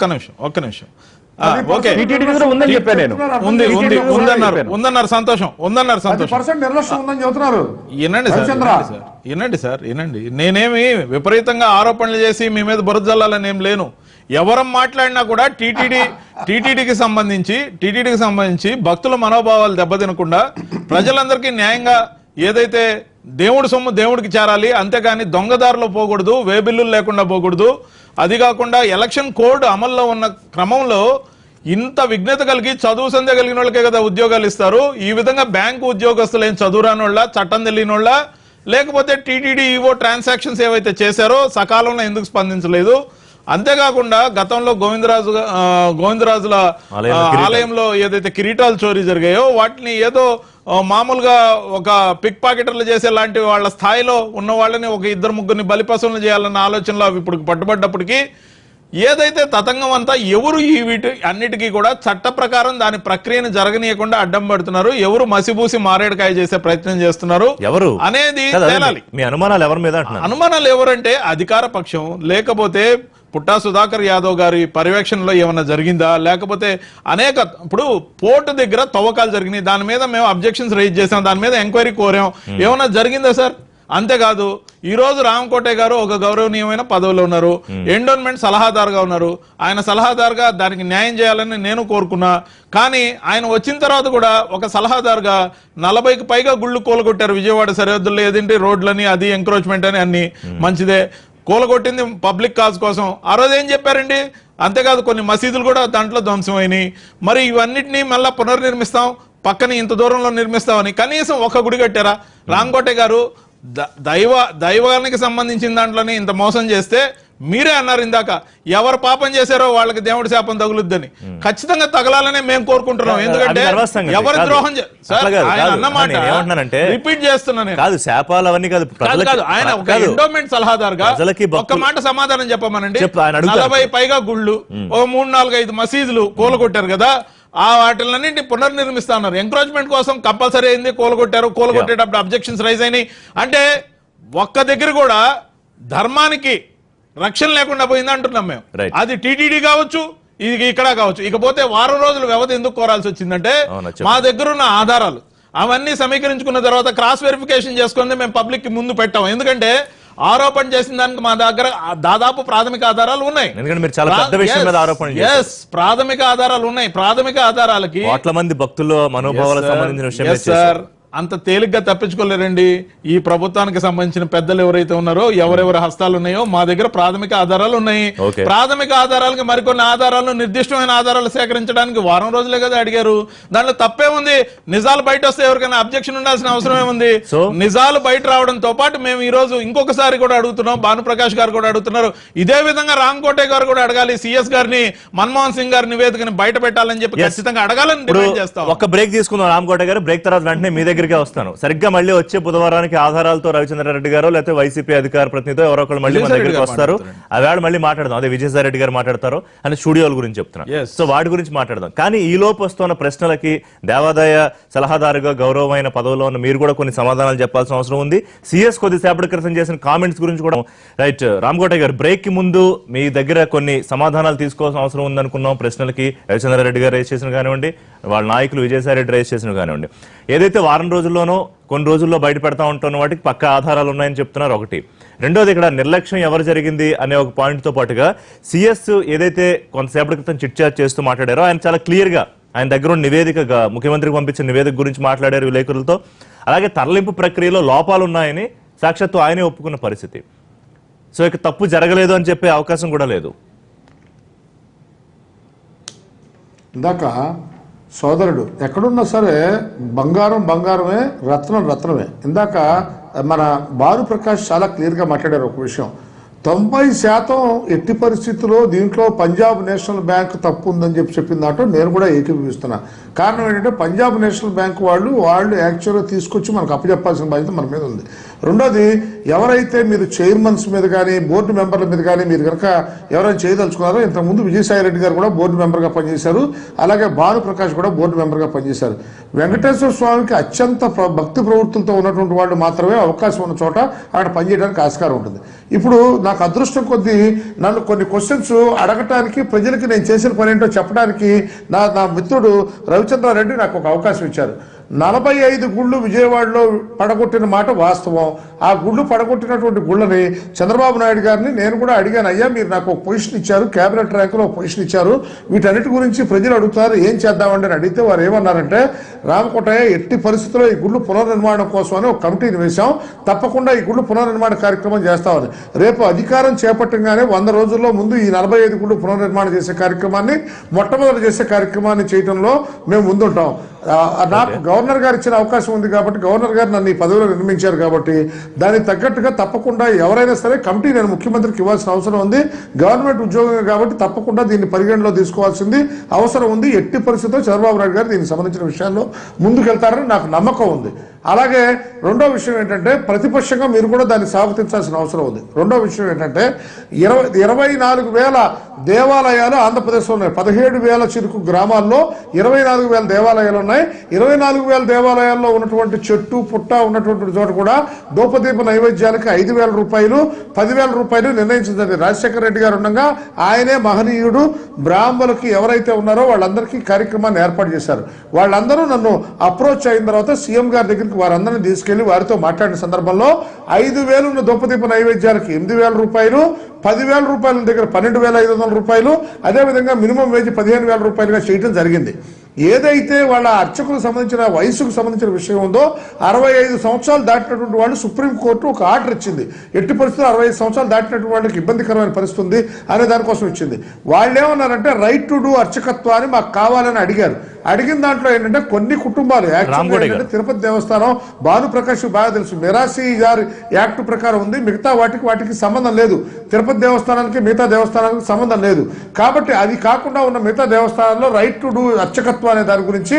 ఒక్క నిమిషం ఉందన్నారు సంతోషం. వినండి సార్, నేనేమి విపరీతంగా ఆరోపణలు చేసి మీ మీద బురద జల్లాలని ఏం లేను. ఎవరం మాట్లాడినా కూడా టీటీడీకి సంబంధించి భక్తుల మనోభావాలు దెబ్బతినకుండా ప్రజలందరికీ న్యాయంగా ఏదైతే దేవుడి సొమ్ము దేవుడికి చేరాలి, అంతేగాని దొంగదారిలో పోకూడదు, వేబిల్లులు లేకుండా పోకూడదు. అది కాకుండా ఎలక్షన్ కోడ్ అమల్లో ఉన్న క్రమంలో ఇంత విఘ్నత కలిగి చదువు సంధ్య కలిగిన వాళ్ళకే కదా ఉద్యోగాలు ఇస్తారు. ఈ విధంగా బ్యాంకు ఉద్యోగస్తులు ఏం చదువురాని వాళ్ళ, చట్టం తెలియని వాళ్ళ, లేకపోతే టీటీడీ ఈవో ట్రాన్సాక్షన్స్ ఏవైతే చేశారో సకాలంలో ఎందుకు స్పందించలేదు? అంతేకాకుండా గతంలో గోవిందరాజుల ఆలయంలో ఏదైతే కిరీటాలు చోరీ జరిగాయో వాటిని ఏదో మామూలుగా ఒక పిక్ పాకెటర్లు చేసే లాంటి వాళ్ళ స్థాయిలో ఉన్న వాళ్ళని ఒక 2-3 బలిపశువులను చేయాలన్న ఆలోచనలో ఇప్పుడు పట్టుబడ్డప్పటికీ ఏదైతే తతంగం అంతా ఎవరు ఈ వీటి అన్నిటికీ కూడా చట్ట ప్రకారం దాని ప్రక్రియను జరగనీయకుండా అడ్డం పడుతున్నారు, ఎవరు మసిబూసి మారేడుకాయ చేసే ప్రయత్నం చేస్తున్నారు ఎవరు అనేది తేలాలి. మీ అనుమానాలు ఎవరి మీద? అనుమానాలు ఎవరంటే అధికార పక్షం, లేకపోతే పుట్టా సుధాకర్ యాదవ్ గారి పర్యవేక్షణలో ఏమన్నా జరిగిందా, లేకపోతే ఇప్పుడు పోర్టు దగ్గర తవ్వకాలు జరిగినాయి, దాని మీద మేము అబ్జెక్షన్స్ రైజ్ చేసాం, దాని మీద ఎంక్వైరీ కోరాం, ఏమన్నా జరిగిందా సార్? అంతేకాదు, ఈ రోజు రామకోటయ్య గారు ఒక గౌరవనీయమైన పదవిలో ఉన్నారు, ఎండోన్మెంట్ సలహాదారుగా ఉన్నారు. ఆయన సలహాదారుగా దానికి న్యాయం చేయాలని నేను కోరుకున్నా. కానీ ఆయన వచ్చిన తర్వాత కూడా ఒక సలహాదారుగా 40కి పైగా గుళ్ళు కూలగొట్టారు విజయవాడ సరిహద్దుల్లో. ఏదేంటి రోడ్లని, అది ఎంక్రోచ్మెంట్ అని అన్ని మంచిదే, కూలగొట్టింది పబ్లిక్ కాజ్ కోసం. ఆ రోజు ఏం చెప్పారండి? అంతేకాదు కొన్ని మసీదులు కూడా దాంట్లో ధ్వంసమైనాయి. మరి ఇవన్నిటినీ మళ్ళా పునర్నిర్మిస్తాం, పక్కన ఇంత దూరంలో నిర్మిస్తామని కనీసం ఒక గుడి కట్టారా? రామకోటయ్య గారు దైవానికి సంబంధించిన దాంట్లోనే ఇంత మోసం చేస్తే మీరే అన్నారు ఇందాక, ఎవరు పాపం చేశారో వాళ్ళకి దేవుడి శాపం తగులుద్దని. ఖచ్చితంగా తగలాలనే మేము కోరుకుంటున్నాం. ఎందుకంటే ఎవరు ద్రోహం అన్నమాట రిపీట్ చేస్తున్నాను. ఆయన ఒక ఎండోమెంట్ సలహాదారుగా ఒక్క మాట సమాధానం చెప్పమనండి. 40 పైగా గుళ్ళు, ఓ 3-4-5 మసీదులు కూలగొట్టారు కదా, ఆ వాటిలన్నింటినీ పునర్నిర్మిస్తా ఉన్నారు. ఎంక్రోచ్మెంట్ కోసం కంపల్సరీ అయింది, కూలగొట్టేటప్పుడు అబ్జెక్షన్స్ రైజ్ అయినాయి. అంటే ఒక్క దగ్గర కూడా ధర్మానికి రక్షణ లేకుండా పోయింది అంటున్నాం మేము. అది టీటీడీ కావచ్చు, ఇది ఇక్కడ కావచ్చు. ఇకపోతే వారం రోజుల వ్యవధి ఎందుకు కోరాల్సి వచ్చిందంటే, మా దగ్గర ఉన్న ఆధారాలు అవన్నీ సమీకరించుకున్న తర్వాత క్రాస్ వెరిఫికేషన్ చేసుకుంటే మేము పబ్లిక్ కి ముందు పెట్టాం. ఎందుకంటే ఆరోపణ చేసిన దానికి మా దగ్గర దాదాపు ప్రాథమిక ఆధారాలు ఉన్నాయి. ప్రాథమిక ఆధారాలు ఉన్నాయి. ప్రాథమిక ఆధారాలకి కోట్ల మంది భక్తుల మనోభావాలకు సంబంధించిన విషయం సార్, అంత తేలిగ్గా తప్పించుకోలేరండి. ఈ ప్రభుత్వానికి సంబంధించిన పెద్దలు ఎవరైతే ఉన్నారో, ఎవరెవరి హస్తాలు ఉన్నాయో మా దగ్గర ప్రాథమిక ఆధారాలు ఉన్నాయి. ప్రాథమిక ఆధారాలకి మరికొన్ని ఆధారాలు, నిర్దిష్టమైన ఆధారాలు సేకరించడానికి వారం రోజులే కదా అడిగారు. దాంట్లో తప్పే ఉంది. నిజాలు బయట వస్తే ఎవరికైనా అబ్జెక్షన్ ఉండాల్సిన అవసరం ఏముంది? నిజాలు బయట రావడంతో పాటు మేము ఈ రోజు ఇంకొకసారి కూడా అడుగుతున్నాం, భానుప్రకాష్ గారు కూడా అడుగుతున్నారు. ఇదే విధంగా రామ్కోటే గారు కూడా అడగాలి, సిఎస్ గారిని, మన్మోహన్ సింగ్ గారి నివేదికని బయట పెట్టాలని చెప్పి ఖచ్చితంగా అడగాలని డిమాండ్ చేస్తాం. ఒక బ్రేక్ తీసుకుందాం రామ్కోటే గారు. బ్రేక్ తర్వాత వెంటనే మీ దగ్గరికి వస్తాను. సరిగ్గా మళ్ళీ వచ్చే బుధవారానికి ఆధారాలతో రవిచంద్రారెడ్డి గారు లేకపోతే వైసీపీ అధికార ప్రతినిధి ఎవరో ఒకరు మళ్ళీ మన దగ్గరికి వస్తారు. ఆవేళ మళ్ళీ మాట్లాడదాం. అదే విజయసాయి రెడ్డి గారు మాట్లాడతారు అని స్టూడియోల గురించి చెప్తున్నారు. సో వాటి గురించి మాట్లాడదాం. కానీ ఈ లోపు వస్తున్న ప్రశ్నలకి దేవాదాయ సలహాదారుగా గౌరవమైన పదవిలో ఉన్న మీరు కూడా కొన్ని సమాధానాలు చెప్పాల్సిన అవసరం ఉంది. సిఎస్ కొద్దిసేపటి క్రితం చేసిన కామెంట్స్ గురించి కూడా. రైట్ రామ్కోటే గారు, బ్రేక్ కి ముందు మీ దగ్గర కొన్ని సమాధానాలు తీసుకోవాల్సిన అవసరం ఉందనుకున్నాం. ప్రశ్నలకి రవిచంద్రారెడ్డి గారు రేస్ చేసిన కానివ్వండి, వాళ్ళ నాయకులు విజయసాయి రెడ్డి రేస్ చేసిన కానివ్వండి, ఏదైతే వారం రోజుల్లోనో కొన్ని రోజుల్లో బయట పెడతా ఉంటున్న వాటికి పక్కా ఆధారాలు ఉన్నాయని చెప్తున్నారు. ఒకటి. రెండోది, ఇక్కడ నిర్లక్ష్యం ఎవరు జరిగింది అనే ఒక పాయింట్ తో పాటుగా సిఎస్ ఏదైతే కొంతసేపటి క్రితం చిట్ చాట్ చేస్తూ మాట్లాడారో ఆయన చాలా క్లియర్ గా ఆయన దగ్గర ఉన్న నివేదికగా ముఖ్యమంత్రికి పంపించిన నివేదిక గురించి మాట్లాడారు విలేకరులతో. అలాగే తరలింపు ప్రక్రియలో లోపాలు ఉన్నాయని సాక్షాత్తు ఆయనే ఒప్పుకున్న పరిస్థితి. సో ఇక తప్పు జరగలేదు అని చెప్పే అవకాశం కూడా లేదు. ఇందాక సోదరుడు ఎక్కడున్నా సరే బంగారం బంగారమే, రత్నం రత్నమే. ఇందాక మన భానుప్రకాష్ చాలా క్లియర్గా మాట్లాడారు ఒక విషయం. 90% ఎట్టి పరిస్థితుల్లో దీంట్లో పంజాబ్ నేషనల్ బ్యాంక్ తప్పు ఉందని చెప్పిన దాంట్లో నేను కూడా ఏకీభవిస్తున్నా. కారణం ఏంటంటే పంజాబ్ నేషనల్ బ్యాంక్ వాళ్ళు యాక్చువల్గా తీసుకొచ్చి మనకు అప్పచెప్పాల్సిన బాధ్యత మన మీద ఉంది. రెండోది, ఎవరైతే మీరు చైర్మన్స్ మీద కానీ బోర్డు మెంబర్ల మీద కానీ మీరు కనుక ఎవరైనా చేయదలుచుకున్నారో, ఇంతకుముందు విజయసాయి రెడ్డి గారు కూడా బోర్డు మెంబర్గా పనిచేశారు, అలాగే భానుప్రకాష్ కూడా బోర్డు మెంబర్గా పనిచేశారు. వెంకటేశ్వర స్వామికి అత్యంత భక్తి ప్రవృత్తులతో ఉన్నటువంటి వాళ్ళు మాత్రమే అవకాశం ఉన్న చోట అక్కడ పనిచేయడానికి ఆస్కారం ఉంటుంది. ఇప్పుడు నాకు అదృష్టం కొద్దీ నన్ను కొన్ని క్వశ్చన్స్ అడగటానికి, ప్రజలకి నేను చేసిన పని ఏంటో చెప్పడానికి నా మిత్రుడు రవిచంద్రారెడ్డి నాకు ఒక అవకాశం ఇచ్చారు. 45 గుళ్ళు విజయవాడలో పడగొట్టిన మాట వాస్తవం. ఆ గుళ్ళు పడగొట్టినటువంటి గుళ్ళని చంద్రబాబు నాయుడు గారిని నేను కూడా అడిగాను, అయ్యా మీరు నాకు ఒక పొజిషన్ ఇచ్చారు, కేబినెట్ ర్యాంకులో ఒక పొజిషన్ ఇచ్చారు, వీటన్నిటి గురించి ప్రజలు అడుగుతారు, ఏం చేద్దామండి అని అడిగితే వారు ఏమన్నారంటే, రామకోటయ్య ఎట్టి పరిస్థితుల్లో ఈ గుళ్ళు పునర్నిర్మాణం కోసం అని ఒక కమిటీని వేశాం, తప్పకుండా ఈ గుళ్ళు పునర్నిర్మాణ కార్యక్రమం చేస్తామని. రేపు అధికారం చేపట్టంగానే 100 రోజుల్లో ముందు ఈ 45 గుళ్ళు పునర్నిర్మాణం చేసే కార్యక్రమాన్ని, మొట్టమొదటి చేసే కార్యక్రమాన్ని చేయడంలో మేము ముందుంటాం. నాకు గవర్నర్ గారు ఇచ్చిన అవకాశం ఉంది కాబట్టి, గవర్నర్ గారు నన్ను ఈ పదవిలో నిర్మించారు కాబట్టి దానికి తగ్గట్టుగా తప్పకుండా ఎవరైనా సరే కమిటీ నేను ముఖ్యమంత్రికి ఇవ్వాల్సిన అవసరం ఉంది. గవర్నమెంట్ ఉద్యోగం కాబట్టి తప్పకుండా దీన్ని పరిగణలో తీసుకోవాల్సింది అవసరం ఉంది. ఎట్టి పరిస్థితుల్లో చంద్రబాబు నాయుడు గారు దీనికి సంబంధించిన విషయాల్లో ముందుకెళ్తారని నాకు నమ్మకం ఉంది. అలాగే రెండో విషయం ఏంటంటే, ప్రతిపక్షంగా మీరు కూడా దాన్ని స్వాగతించాల్సిన అవసరం ఉంది. రెండో విషయం ఏంటంటే, 24,000 దేవాలయాలు ఆంధ్రప్రదేశ్లో ఉన్నాయి. 17,000 చిరుకు గ్రామాల్లో 24,000 దేవాలయాలు ఉన్నాయి. 24,000 దేవాలయాల్లో ఉన్నటువంటి చెట్టు పుట్ట ఉన్నటువంటి చోట కూడా దూపదీప నైవేద్యాలకు 5,000 రూపాయలు 10,000 రూపాయలు నిర్ణయించింది. రాజశేఖర రెడ్డి గారు ఉండగా ఆయనే మహనీయుడు. బ్రాహ్మణులకి ఎవరైతే ఉన్నారో వాళ్ళందరికీ కార్యక్రమాన్ని ఏర్పాటు చేశారు. వాళ్ళందరూ నన్ను అప్రోచ్ అయిన తర్వాత సీఎం గారి దగ్గరికి వారందరినీ తీసుకెళ్లి వారితో మాట్లాడిన సందర్భంలో 5,000 ఉన్న దూపదీప నైవేద్యాలకు 8,000 రూపాయలు, 10,000 రూపాయల దగ్గర 12,500 రూపాయలు, అదేవిధంగా మినిమం వేజ్ 15,000 రూపాయలుగా చేయడం జరిగింది. ఏదైతే వాళ్ళ అర్చకులకు సంబంధించిన వయసుకు సంబంధించిన విషయం ఉందో, 65 సంవత్సరాలు దాటినటువంటి వాళ్ళు సుప్రీంకోర్టు ఒక ఆర్డర్ ఇచ్చింది. ఎట్టి పరిస్థితుల్లో 65 సంవత్సరాలు దాటినటువంటి వాళ్ళకి ఇబ్బందికరమైన పరిస్థితి ఉంది అనే దానికోసం ఇచ్చింది. వాళ్ళు ఏమన్నారంటే, రైట్ టు డూ అర్చకత్వాన్ని మాకు కావాలని అడిగారు. అడిగిన దాంట్లో ఏంటంటే, కొన్ని కుటుంబాలు యాక్చువల్గా తిరుపతి దేవస్థానం, భానుప్రకాష్ బాగా తెలుసు, మిరాసి యాక్ట్ ప్రకారం ఉంది, మిగతా వాటికి సంబంధం లేదు. తిరుపతి దేవస్థానానికి మిగతా దేవస్థానానికి సంబంధం లేదు. కాబట్టి అది కాకుండా ఉన్న మిగతా దేవస్థానాల్లో రైట్ టు డూ అర్చకత్వం అనే దాని గురించి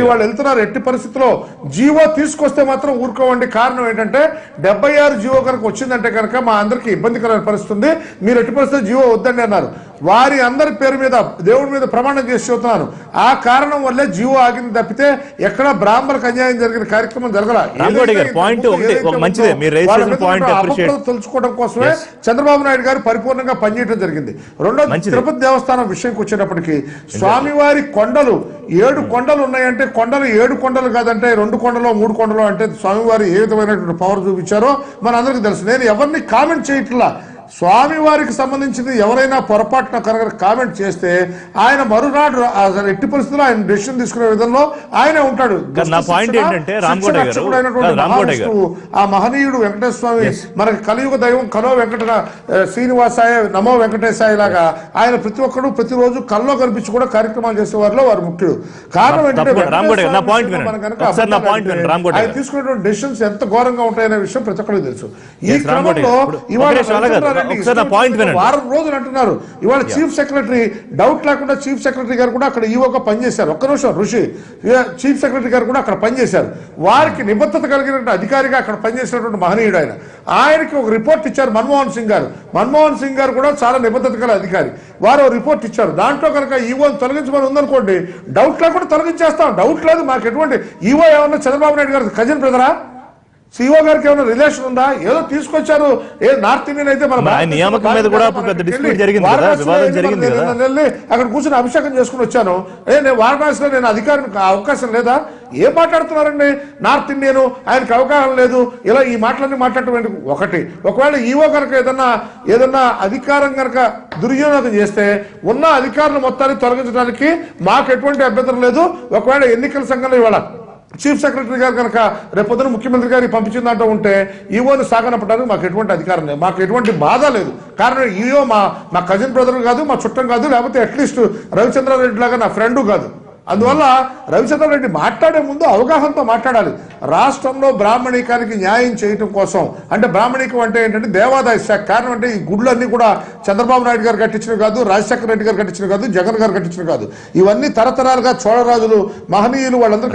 వాళ్ళు వెళ్తున్నారు. ఎట్టి పరిస్థితుల్లో జీవో తీసుకొస్తే మాత్రం ఊరుకోవండి. కారణం ఏంటంటే, 76 జీవో కనుక వచ్చిందంటే కనుక మా అందరికి ఇబ్బందికరమైన పరిస్థితి ఉంది, మీరు ఎట్టి పరిస్థితుల్లో జీవో వద్దండి అన్నారు. వారి అందరి పేరు మీద దేవుడి మీద ప్రమాణం చేసి చెబుతున్నాను, ఆ కారణం వల్లే జీవో ఆగింది తప్పితే ఎక్కడ బ్రాహ్మణులకు అన్యాయం జరిగిన కార్యక్రమం జరగల. తెలుసుకోవడం కోసమే చంద్రబాబు నాయుడు గారు పరిపూర్ణంగా పనిచేయడం జరిగింది. రెండోది, తిరుపతి దేవస్థానం విషయంకి వచ్చేటప్పటికి, స్వామివారి కొండలు 7 కొండలు ఉన్నాయంటే, కొండలు 7 కొండలు కాదంటే 2 కొండలో 3 కొండలో అంటే స్వామివారి ఏ విధమైనటువంటి పవర్ చూపించారో మన అందరికీ తెలుసు. నేను ఎవరిని కామెంట్ చేయట్లా. స్వామి వారికి సంబంధించింది ఎవరైనా పొరపాటున కనుక కామెంట్ చేస్తే ఆయన మరునాడు ఎట్టి పరిస్థితుల్లో ఆయన డెసిషన్ తీసుకునే విధంలో ఆయనే ఉంటాడు. నా పాయింట్ ఏంటంటే ఆ మహనీయుడు వెంకటేశ్వర స్వామి మనకి కలియుగ దైవం కలో శ్రీనివాసాయ నమో వెంకటేశాయ లాగా ఆయన ప్రతి ఒక్కరు ప్రతిరోజు కల్లో కనిపించి కూడా కార్యక్రమాలు చేసే వారిలో వారు ముఖ్యుడు. కారణం ఏంటంటే ఆయన తీసుకునేటువంటి డెసిషన్స్ ఎంత ఘోరంగా ఉంటాయనే విషయం ప్రతి ఒక్కరికి తెలుసు. ఈ క్రమంలో ఇవాళ వారం రోజులు అంటున్నారు. ఇవాళ చీఫ్ సెక్రటరీ డౌట్ లేకుండా చీఫ్ సెక్రటరీ గారు కూడా అక్కడ ఈవోగా పనిచేశారు. ఒక్క నిమిషం ఋషి, చీఫ్ సెక్రటరీ గారు కూడా అక్కడ పనిచేశారు. వారికి నిబద్ధత కలిగినటువంటి అధికారిగా అక్కడ పనిచేసినటువంటి మహనీయుడు ఆయనకి ఒక రిపోర్ట్ ఇచ్చారు మన్మోహన్ సింగ్ గారు. మన్మోహన్ సింగ్ గారు కూడా చాలా నిబద్ధత గల అధికారి. వారు రిపోర్ట్ ఇచ్చారు. దాంట్లో కనుక ఈవోని తొలగించమని ఉందనుకోండి, డౌట్ లేకుండా తొలగించేస్తాం. డౌట్ లేదు మాకు. ఎటువంటి ఈవో ఏమన్నా చంద్రబాబు నాయుడు గారు కజిన్ బ్రదరా? సిఓ గారికి ఏమైనా రిలేషన్ ఉందా? ఏదో తీసుకొచ్చారు. నార్త్ ఇండియన్ అయితే అక్కడ కూర్చొని అభిషేకం చేసుకుని వచ్చాను. నేను వారణాసిలో నేను అధికారికి అవకాశం లేదా? ఏం మాట్లాడుతున్నారండి? నార్త్ ఇండియన్ ఆయనకి అవగాహన లేదు. ఇలా ఈ మాటలన్నీ మాట్లాడటం ఒకటి. ఒకవేళ ఈవో కనుక ఏదన్నా అధికారం కనుక దుర్వినియోగం చేస్తే ఉన్న అధికారులు మొత్తాన్ని తొలగించడానికి మాకు ఎటువంటి అభ్యంతరం లేదు. ఒకవేళ ఎన్నికల సంఘంలో ఇవాళ చీఫ్ సెక్రటరీ గారు కనుక రేపొద్దున ముఖ్యమంత్రి గారికి పంపించిన దాంట్లో ఉంటే ఈవోని సాగనపడడానికి మాకు ఎటువంటి అధికారం లేదు, మాకు ఎటువంటి బాధ లేదు. కారణం ఈవో మా కజిన్ బ్రదర్ కాదు, మా చుట్టం కాదు, లేకపోతే అట్లీస్ట్ రవిచంద్రారెడ్డి లాగా నా ఫ్రెండ్ కాదు. అందువల్ల రవిచంద్రారెడ్డి మాట్లాడే ముందు అవగాహనతో మాట్లాడాలి. రాష్ట్రంలో బ్రాహ్మణికానికి న్యాయం చేయటం కోసం, అంటే బ్రాహ్మణికం అంటే ఏంటంటే దేవాదాయ శాఖ. కారణం అంటే ఈ గుళ్ళన్నీ కూడా చంద్రబాబు నాయుడు గారు కట్టించినవి కాదు, రాజశేఖర రెడ్డి గారు కట్టించినవి కాదు, జగన్ గారు కట్టించినవి కాదు. ఇవన్నీ తరతరాలుగా చోళరాజులు మహనీయులు వాళ్ళందరూ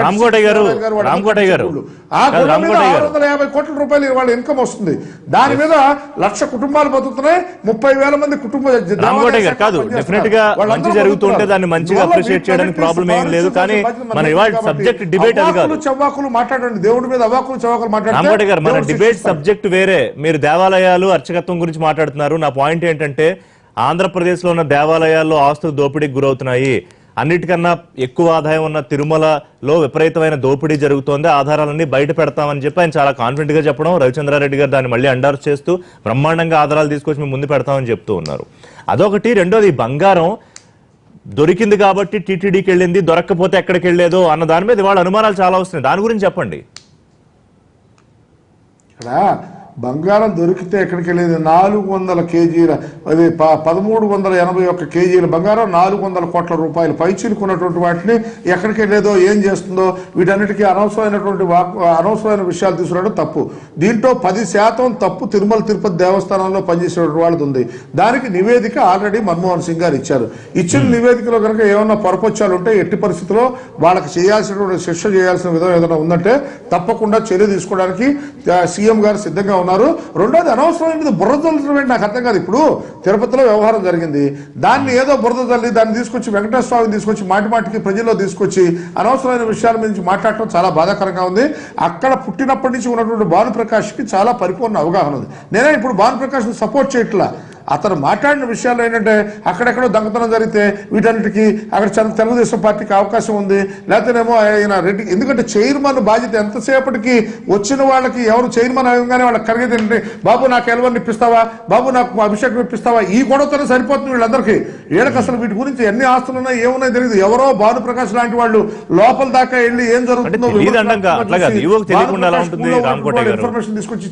ఆ గుళ్ళ మీద 650 కోట్ల రూపాయలు వాళ్ళ ఇన్కమ్ వస్తుంది. దాని మీద 1,00,000 కుటుంబాలు బతుకుతున్నాయి. 30,000 మంది చెవ్వాకులు మాట్లాడండి. దేవుడి మీద అవాకులు చెవ్వాకులు మాట్లాడారు. మన డిబేట్ సబ్జెక్ట్ వేరే. మీరు దేవాలయాలు అర్చకత్వం గురించి మాట్లాడుతున్నారు. నా పాయింట్ ఏంటంటే ఆంధ్రప్రదేశ్ లో ఉన్న దేవాలయాల్లో ఆస్తులు దోపిడీకి గురవుతున్నాయి. అన్నిటికన్నా ఎక్కువ ఆదాయం ఉన్న తిరుమలలో విపరీతమైన దోపిడీ జరుగుతోంది, ఆధారాలన్నీ బయట పెడతామని చెప్పి ఆయన చాలా కాన్ఫిడెంట్ గా చెప్పడం, రవిచంద్రారెడ్డి గారు దాన్ని మళ్ళీ అండర్స్ చేస్తూ బ్రహ్మాండంగా ఆధారాలు తీసుకొచ్చి మేము ముందు పెడతామని చెప్తూ ఉన్నారు. అదొకటి. రెండోది, బంగారం దొరికింది కాబట్టి టీటీడీకి వెళ్ళింది, దొరక్కపోతే ఎక్కడికి వెళ్ళేదో అన్న దాని మీద వాళ్ళ అనుమానాలు చాలా వస్తున్నాయి. దాని గురించి చెప్పండి. ఇక్కడ బంగారం దొరికితే ఎక్కడికి వెళ్ళేది? 400 కేజీల, అది 1381 కేజీల బంగారం, 400 కోట్ల రూపాయలు పైచిలుకున్నటువంటి వాటిని ఎక్కడికి వెళ్ళేదో, ఏం చేస్తుందో, వీటన్నిటికీ అనవసరమైన విషయాలు తీసుకురావడం తప్పు. దీంట్లో 10% తప్పు తిరుమల తిరుపతి దేవస్థానంలో పనిచేసే వాళ్ళది ఉంది. దానికి నివేదిక ఆల్రెడీ మన్మోహన్ సింగ్ గారు ఇచ్చారు. ఇచ్చిన నివేదికలో కనుక ఏమన్నా పొరపచ్చాలు ఉంటే ఎట్టి పరిస్థితుల్లో వాళ్ళకి చేయాల్సినటువంటి శిక్ష చేయాల్సిన విధం ఏదైనా ఉందంటే తప్పకుండా చర్య తీసుకోవడానికి సీఎం గారు సిద్ధంగా ఉన్నారు. రెండోది, అనవసరమైన బురద చల్లడం నాకు అర్థం కాదు. ఇప్పుడు తిరుపతిలో వ్యవహారం జరిగింది, దాన్ని ఏదో బురద చల్లి దాన్ని తీసుకొచ్చి వెంకటేశ్వర స్వామిని తీసుకొచ్చి మాటిమాటికి ప్రజల్లో తీసుకొచ్చి అనవసరమైన విషయాల గురించి మాట్లాడటం చాలా బాధాకరంగా ఉంది. అక్కడ పుట్టినప్పటి నుంచి ఉన్నటువంటి భానుప్రకాష్కి చాలా పరిపూర్ణ అవగాహన ఉంది. నేనే ఇప్పుడు భానుప్రకాష్ని సపోర్ట్ చేయట్లా. అతను మాట్లాడిన విషయాలు ఏంటంటే అక్కడెక్కడో దొంగతనం జరిగితే వీటన్నిటికీ అక్కడ తెలుగుదేశం పార్టీకి అవకాశం ఉంది, లేకపోతేనేమో ఆయన రెడ్డి. ఎందుకంటే చైర్మన్ బాధ్యత ఎంతసేపటికి వచ్చిన వాళ్ళకి ఎవరు చైర్మన్ అవగానే వాళ్ళకి కలిగేది ఏంటంటే, బాబు నాకు ఎలవన్ ఇప్పిస్తావా, బాబు నాకు అభిషేకం ఇప్పిస్తావా, ఈ గొడవతోనే సరిపోతుంది వీళ్ళందరికీ. వీళ్ళకి అసలు వీటి గురించి ఎన్ని ఆస్తులు ఉన్నాయి ఏమున్నాయి తెలియదు. ఎవరో భానుప్రకాష్ లాంటి వాళ్ళు లోపల దాకా వెళ్ళి ఏం జరుగుతుందో ఇన్ఫర్మేషన్ తీసుకొచ్చి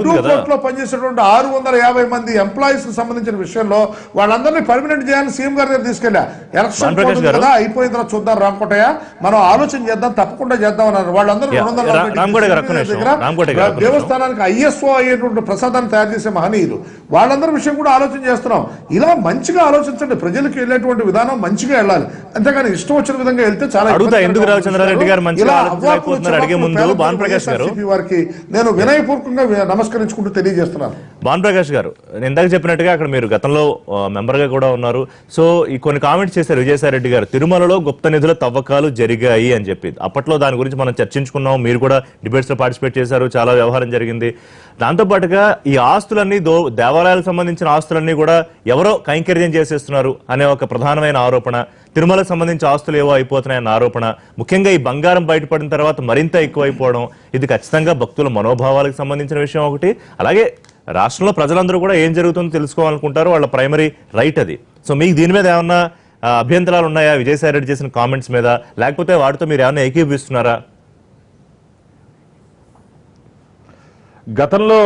కోర్టులో పనిచేసేటువంటి 650 మంది ఎంప్లాయీస్ కి సంబంధించిన విషయంలో వాళ్ళందరినీ పర్మనెంట్ చేయాలని సీఎం గారి దగ్గర తీసుకెళ్లా. ఎలక్షన్ కదా అయిపోయిన తర్వాత చూద్దాం రామకోటయ్య, మనం ఆలోచన చేద్దాం, తప్పకుండా చేద్దాం అన్నారు. వాళ్ళందరూ దేవస్థానానికి ఐఎస్ఓ అయ్యేటువంటి ప్రసాదాన్ని తయారు చేసే మహనీయులు, వాళ్ళందరి విషయం కూడా ఆలోచన చేస్తున్నాం. ఇలా మంచిగా ఆలోచించండి. ప్రజలకు వెళ్ళేటువంటి విధానం మంచిగా వెళ్ళాలి, అంతేగాని ఇష్టం వచ్చిన విధంగా వెళ్తే చాలా వారికి నేను వినయపూర్వకంగా నమస్కరించుకుంటూ తెలియజేస్తున్నాను. భానుప్రకాష్ గారు, ఇందాక చెప్పినట్టుగా అక్కడ మీరు గతంలో మెంబర్ గా కూడా ఉన్నారు. సో ఈ కొన్ని కామెంట్స్ చేశారు విజయసాయి రెడ్డి గారు, తిరుమలలో గుప్త నిధుల తవ్వకాలు జరిగాయి అని చెప్పి. అప్పట్లో దాని గురించి మనం చర్చించుకున్నాం, మీరు కూడా డిబేట్స్ లో పార్టిసిపేట్ చేశారు, చాలా వ్యవహారం జరిగింది. దాంతోపాటుగా ఈ ఆస్తులన్నీ దేవాలయాలకు సంబంధించిన ఆస్తులన్నీ కూడా ఎవరో కైంకర్యం చేసేస్తున్నారు అనే ఒక ప్రధానమైన ఆరోపణ, తిరుమలకు సంబంధించిన ఆస్తులు ఏవో అయిపోతున్నాయన్న ఆరోపణ, ముఖ్యంగా ఈ బంగారం బయటపడిన తర్వాత మరింత ఎక్కువైపోవడం, ఇది ఖచ్చితంగా భక్తుల మనోభావాలకు సంబంధించిన విషయం ఒకటి. అలాగే రాష్ట్రంలో ప్రజలందరూ కూడా ఏం జరుగుతుందో తెలుసుకోవాలనుకుంటారు, వాళ్ళ ప్రైమరీ రైట్ అది. సో మీకు దీని మీద ఏమన్నా అభ్యంతరాలు ఉన్నాయా విజయసాయి రెడ్డి చేసిన కామెంట్స్ మీద, లేకపోతే వాటితో మీరు ఏమన్నా ఏకీభవిస్తున్నారా? గతంలో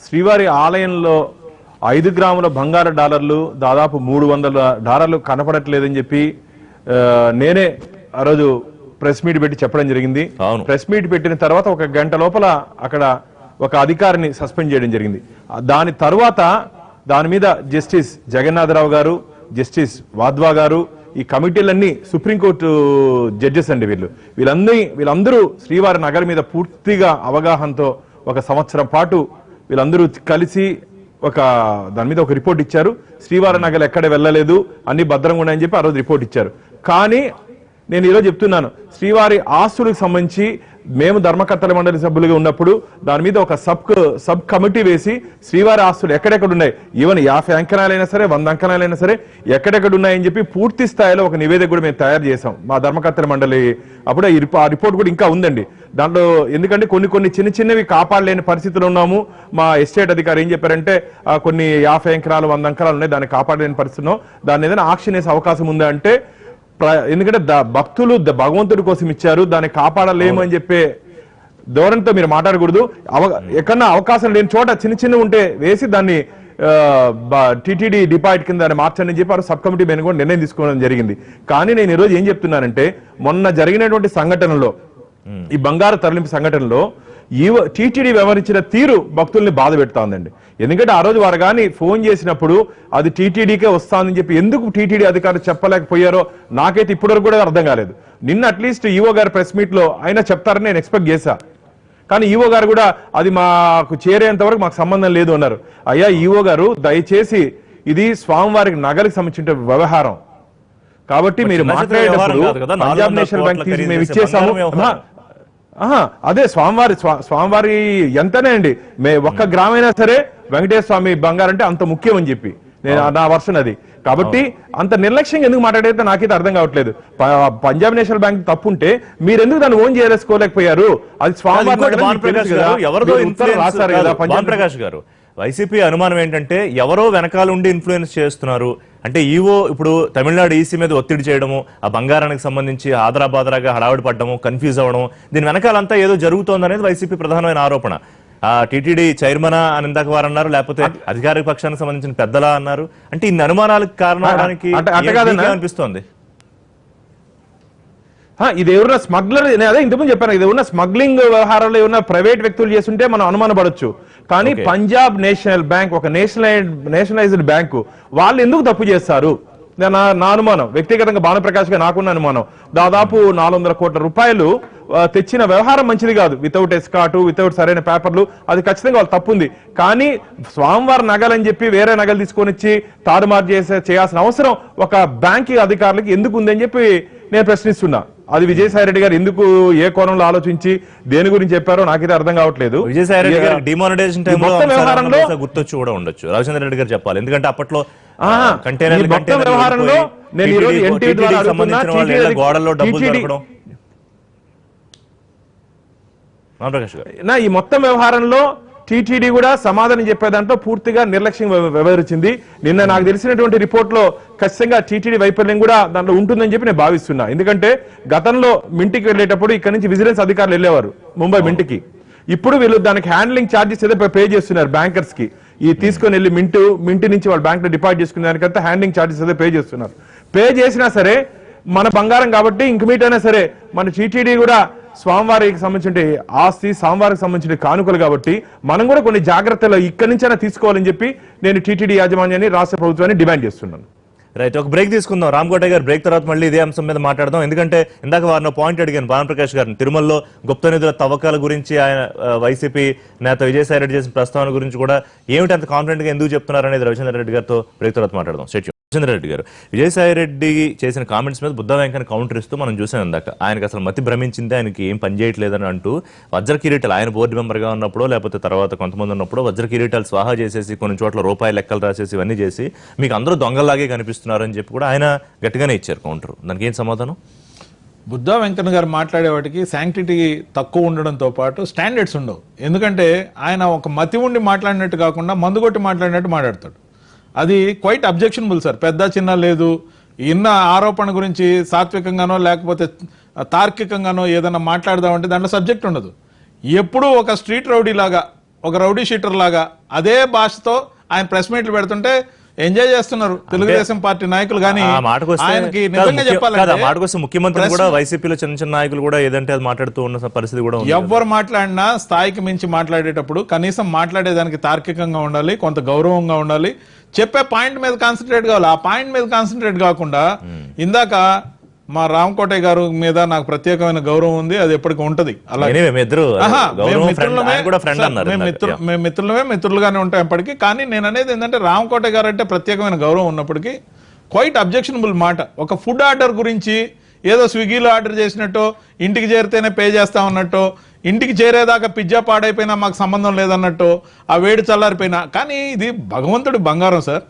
శ్రీవారి ఆలయంలో 5 గ్రాముల బంగారు డాలర్లు దాదాపు $300 కనపడట్లేదని చెప్పి నేనే ఆ రోజు ప్రెస్ మీట్ పెట్టి చెప్పడం జరిగింది. ప్రెస్ మీట్ పెట్టిన తర్వాత 1 గంట లోపల అక్కడ ఒక అధికారిని సస్పెండ్ చేయడం జరిగింది. దాని తర్వాత దాని మీద జస్టిస్ జగన్నాథరావు గారు, జస్టిస్ వాద్వా గారు, ఈ కమిటీలన్నీ సుప్రీంకోర్టు జడ్జెస్ అండి. వీళ్ళందరూ శ్రీవారి నగర్ మీద పూర్తిగా అవగాహనతో 1 సంవత్సరం పాటు వీళ్ళందరూ కలిసి దాని మీద ఒక రిపోర్ట్ ఇచ్చారు. శ్రీవారి నగలు ఎక్కడ వెళ్ళలేదు, అన్ని భద్రంగా ఉన్నాయని చెప్పి ఆ రోజు రిపోర్ట్ ఇచ్చారు. కానీ నేను ఈరోజు చెప్తున్నాను, శ్రీవారి ఆస్తులకు సంబంధించి మేము ధర్మకర్తల మండలి సభ్యులుగా ఉన్నప్పుడు దాని మీద ఒక సబ్ కమిటీ వేసి శ్రీవారి ఆస్తులు ఎక్కడెక్కడ ఉన్నాయి, ఈవెన్ 50 అంకణాలైనా సరే 100 అంకణాలైనా సరే ఎక్కడెక్కడ ఉన్నాయని చెప్పి పూర్తి స్థాయిలో ఒక నివేదిక కూడా మేము తయారు చేసాం మా ధర్మకర్తల మండలి. అప్పుడు ఆ రిపోర్ట్ కూడా ఇంకా ఉందండి దాంట్లో. ఎందుకంటే కొన్ని చిన్నవి కాపాడలేని పరిస్థితులు ఉన్నాము. మా ఎస్టేట్ అధికారి ఏం చెప్పారంటే కొన్ని 50 అంకణాలు 100 అంకణాలు ఉన్నాయి, దాన్ని కాపాడలేని పరిస్థితుల్లో దాన్ని ఏదైనా ఆక్షన్ వేసే అవకాశం ఉందా అంటే, ఎందుకంటే భక్తులు భగవంతుడి కోసం ఇచ్చారు, దాన్ని కాపాడలేము అని చెప్పే ధోరణితో మీరు మాట్లాడకూడదు. ఎక్కడన్నా అవకాశం లేని చోట చిన్న ఉంటే వేసి దాన్ని టీటీడీ డిపాజిట్ కింద దాన్ని మార్చని చెప్పి సబ్ కమిటీ మీద కూడా నిర్ణయం తీసుకోవడం జరిగింది. కానీ నేను ఈరోజు ఏం చెప్తున్నానంటే, మొన్న జరిగినటువంటి సంఘటనలో, ఈ బంగారు తరలింపు సంఘటనలో టీటీడీ వ్యవహరించిన తీరు భక్తుల్ని బాధ పెడతా ఉందండి. ఎందుకంటే ఆ రోజు వారు కానీ ఫోన్ చేసినప్పుడు అది టీటీడీకే వస్తానని చెప్పి ఎందుకు టీటీడీ అధికారులు చెప్పలేకపోయారో నాకైతే ఇప్పటివరకు కూడా అర్థం కాలేదు. నిన్న అట్లీస్ట్ ఈవో గారి ప్రెస్ మీట్ లో అయినా చెప్తారని నేను ఎక్స్పెక్ట్ చేశా. కానీ ఈవో గారు కూడా అది మాకు చేరేంత వరకు మాకు సంబంధం లేదు అన్నారు. అయ్యా ఈవో గారు, దయచేసి ఇది స్వామివారికి నగరికి సంబంధించిన వ్యవహారం కాబట్టి మీరు మాట్లాడేటప్పుడు పంజాబ్ నేషనల్ బ్యాంక్ మేము ఇచ్చేసాము. అదే స్వామివారి ఎంతనే అండి, 1 గ్రామ్ అయినా సరే వెంకటేశ్వర స్వామి బంగారు అంటే అంత ముఖ్యం అని చెప్పి నా వర్షన్ అది. కాబట్టి అంత నిర్లక్ష్యంగా ఎందుకు మాట్లాడేదో నాకైతే అర్థం కావట్లేదు. పంజాబ్ నేషనల్ బ్యాంక్ తప్పుంటే మీరు ఎందుకు దాన్ని ఓన్ చేసుకోలేకపోయారు? అది స్వామివారి రాశారు కదా. పంజాబ్ ప్రకాష్ గారు, వైసీపీ అనుమానం ఏంటంటే ఎవరో వెనకాలండి ఇన్ఫ్లుయెన్స్ చేస్తున్నారు అంటే, ఈవో ఇప్పుడు తమిళనాడు ఈసీ మీద ఒత్తిడి చేయడము, ఆ బంగారానికి సంబంధించి ఆదరాబాదరాగా హడావిడి పడ్డము, కన్ఫ్యూజ్ అవ్వడం, దీని వెనకాలంతా ఏదో జరుగుతోంది అనేది వైసీపీ ప్రధానమైన ఆరోపణ. టీటీడీ చైర్మన్ అని ఇందాక వారు అన్నారు, లేకపోతే అధికారిక పక్షానికి సంబంధించిన పెద్దలా అన్నారు. అంటే ఇన్ని అనుమానాలకు కారణం అవడానికి అనిపిస్తోంది. ఇది ఎవరైనా స్మగ్లర్, అదే ఇంతకుముందు చెప్పాను, ఇది ఉన్న స్మగ్లింగ్ వ్యవహారాలు ఏమన్నా ప్రైవేట్ వ్యక్తులు చేస్తుంటే మనం అనుమానపడొచ్చు. కానీ పంజాబ్ నేషనల్ బ్యాంక్ ఒక నేషనలైజ్డ్ బ్యాంకు, వాళ్ళు ఎందుకు తప్పు చేస్తారు? నా అనుమానం, వ్యక్తిగతంగా భానుప్రకాష్ గా నాకున్న అనుమానం, దాదాపు 400 కోట్ల రూపాయలు తెచ్చిన వ్యవహారం మంచిది కాదు. వితౌట్ ఎస్కాటు, వితౌట్ సరైన పేపర్లు, అది ఖచ్చితంగా వాళ్ళు తప్పుంది. కానీ స్వామివారి నగలని చెప్పి వేరే నగలు తీసుకొని వచ్చి తారుమారు చేయాల్సిన అవసరం ఒక బ్యాంక్ అధికారులకి ఎందుకు ఉందని చెప్పి నేను ప్రశ్నిస్తున్నా. అది విజయసాయి రెడ్డి గారు ఎందుకు ఏ కోణంలో ఆలోచించి దేని గురించి చెప్పారో నాకైతే అర్థం కావట్లేదు. విజయసాయి రెడ్డి గారు డిమానిటైజేషన్ వ్యవహారంలో గుర్తొచ్చి కూడా ఉండొచ్చు, రవిచంద్ర రెడ్డి గారు చెప్పాలి. ఎందుకంటే అప్పట్లో వ్యవహారంలో నేను ఈరోజు ఎన్టీవీ ద్వారా గోడల్లో డబ్బులు దొరకడం, ఈ మొత్తం వ్యవహారంలో టీటీడీ కూడా సమాధానం చెప్పేదాంట్లో పూర్తిగా నిర్లక్ష్యం వ్యవహరించింది. నిన్న నాకు తెలిసినటువంటి రిపోర్ట్ లో ఖచ్చితంగా టీటీడీ వైఫల్యం కూడా దాంట్లో ఉంటుందని చెప్పి నేను భావిస్తున్నా. ఎందుకంటే గతంలో మింటికి వెళ్ళేటప్పుడు ఇక్కడ నుంచి విజిలెన్స్ అధికారులు వెళ్ళేవారు ముంబై మింటికి. ఇప్పుడు వీళ్ళు దానికి హ్యాండ్లింగ్ ఛార్జెస్ ఏదో పే చేస్తున్నారు బ్యాంకర్స్ కి. ఈ తీసుకొని వెళ్ళి మింటి నుంచి వాళ్ళు బ్యాంక్ లో డిపాజిట్ చేసుకునే దానికంతా హ్యాండ్లింగ్ ఛార్జెస్ ఏదో పే చేస్తున్నారు. పే చేసినా సరే మన బంగారం కాబట్టి ఇంక మీటైనా సరే మన టీటీడీ కూడా స్వామివారికి సంబంధించిన ఆస్తి, స్వామివారికి సంబంధించిన కానుకలు కాబట్టి మనం కూడా కొన్ని జాగ్రత్తలు ఇక్కడి నుంచైనా తీసుకోవాలని చెప్పి నేను టీటీడీ యాజమాన్యాన్ని, రాష్ట్ర ప్రభుత్వాన్ని డిమాండ్ చేస్తున్నాను. రైట్, ఒక బ్రేక్ తీసుకుందాం. రామకోటయ్య గారు, బ్రేక్ తర్వాత మళ్ళీ ఇదే అంశం మీద మాట్లాడదాం. ఎందుకంటే ఇందాక వారిని పాయింట్ అడిగాను భానుప్రకాష్ గారిని, తిరుమలలో గుప్త నిధుల తవ్వకాల గురించి ఆయన వైసీపీ నేత విజయసాయి రెడ్డి చేసిన ప్రస్తావన గురించి కూడా ఏమిటి అంత కాన్ఫిడెంట్ గా ఎందుకు చెప్తున్నారు అనేది రవిచంద్ర రెడ్డి గారితో బ్రేక్ తర్వాత మాట్లాడదాం. చంద్రారెడ్డి గారు, విజయసాయి రెడ్డి చేసిన కామెంట్స్ మీద బుద్ధ వెంకన్న కౌంటర్ ఇస్తూ మనం చూసాం ఇందాక. ఆయనకు అసలు మతి భ్రమించింది, ఆయనకి ఏం పని చేయట్లేదని అంటూ వజ్ర కిరీటాలు ఆయన బోర్డు మెంబర్గా ఉన్నప్పుడు లేకపోతే తర్వాత కొంతమంది ఉన్నప్పుడు వజ్ర కిరీటాలు స్వాహా చేసేసి కొన్ని చోట్ల రూపాయి లెక్కలు రాసేసి ఇవన్నీ చేసి మీకు అందరూ దొంగలాగే కనిపిస్తున్నారని చెప్పి కూడా ఆయన గట్టిగానే ఇచ్చారు కౌంటర్. దానికి ఏం సమాధానం? బుద్ధా వెంకన్న గారు మాట్లాడే వాటికి శాంక్టిటీ తక్కువ ఉండడంతో పాటు స్టాండర్డ్స్ ఉండవు. ఎందుకంటే ఆయన ఒక మతి ఉండి మాట్లాడినట్టు కాకుండా మందు కొట్టి మాట్లాడినట్టు మాట్లాడతాడు. అది క్వైట్ అబ్జెక్షనబుల్ సార్. పెద్ద చిన్న లేదు. ఇన్న ఆరోపణ గురించి సాత్వికంగానో లేకపోతే తార్కికంగానో ఏదైనా మాట్లాడదామంటే దాంట్లో సబ్జెక్ట్ ఉండదు. ఎప్పుడూ ఒక స్ట్రీట్ రౌడీ లాగా, ఒక రౌడీ షీటర్ లాగా అదే భాషతో ఆయన ప్రెస్ మీట్లు పెడుతుంటే ఎంజాయ్ చేస్తున్నారు తెలుగుదేశం పార్టీ నాయకులు. కానీ ఆయనకి నిజంగా చెప్పాలంటే ముఖ్యమంత్రి కూడా వైసీపీలో చిన్న చిన్న నాయకులు కూడా ఏదంటే అది మాట్లాడుతూ ఉన్న పరిస్థితి కూడా ఉంది. ఎవరు మాట్లాడినా స్థాయికి మించి మాట్లాడేటప్పుడు కనీసం మాట్లాడేదానికి తార్కికంగా ఉండాలి, కొంత గౌరవంగా ఉండాలి, చెప్పే పాయింట్ మీద కాన్సన్ట్రేట్ కావాలి. ఆ పాయింట్ మీద కాన్సన్ట్రేట్ కాకుండా ఇందాక మా రామకోటయ్య గారు మీద నాకు ప్రత్యేకమైన గౌరవం ఉంది, అది ఎప్పటికీ ఉంటది. అలాగే మేము మిత్రులుగానే ఉంటాం ఎప్పటికీ. కానీ నేను అనేది ఏంటంటే రామకోటయ్య గారు అంటే ప్రత్యేకమైన గౌరవం ఉన్నప్పటికీ క్వైట్ అబ్జెక్షనబుల్ మాట. ఒక ఫుడ్ ఆర్డర్ గురించి ఏదో స్విగ్గీలో ఆర్డర్ చేసినట్టు, ఇంటికి చేరితేనే పే చేస్తా ఉన్నట్టు, ఇంటికి చేరేదాకా పిజ్జా పాడైపోయినా మాకు సంబంధం లేదన్నట్టు, ఆ వేడి చల్లారిపోయినా. కానీ ఇది భగవంతుడి బంగారం సార్.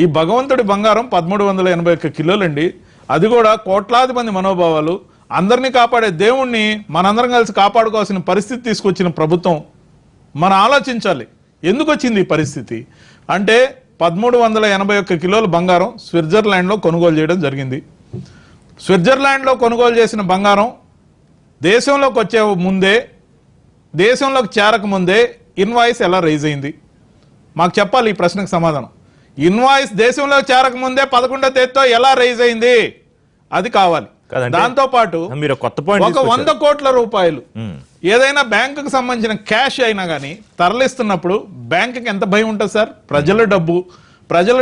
ఈ భగవంతుడి బంగారం 1381 కిలోలండి. అది కూడా కోట్లాది మంది మనోభావాలు. అందరినీ కాపాడే దేవుణ్ణి మనందరం కలిసి కాపాడుకోవాల్సిన పరిస్థితి తీసుకొచ్చిన ప్రభుత్వం. మనం ఆలోచించాలి ఎందుకు వచ్చింది ఈ పరిస్థితి అంటే 1381 కిలోల బంగారం స్విట్జర్లాండ్లో కొనుగోలు చేయడం జరిగింది. స్విట్జర్లాండ్లో కొనుగోలు చేసిన బంగారం దేశంలోకి వచ్చే ముందే, దేశంలోకి చేరకముందే ఇన్వాయిస్ ఎలా రైజ్ అయింది? మాకు చెప్పాలి ఈ ప్రశ్నకు సమాధానం. ఇన్వాయిస్ దేశంలోకి చేరకముందే 11వ తేదీతో ఎలా రైజ్ అయింది? అది కావాలి. దాంతో పాటు ఒక 100 కోట్ల రూపాయలు ఏదైనా బ్యాంకుకు సంబంధించిన క్యాష్ అయినా కానీ తరలిస్తున్నప్పుడు బ్యాంకుకి ఎంత భయం ఉంటుంది సార్? ప్రజల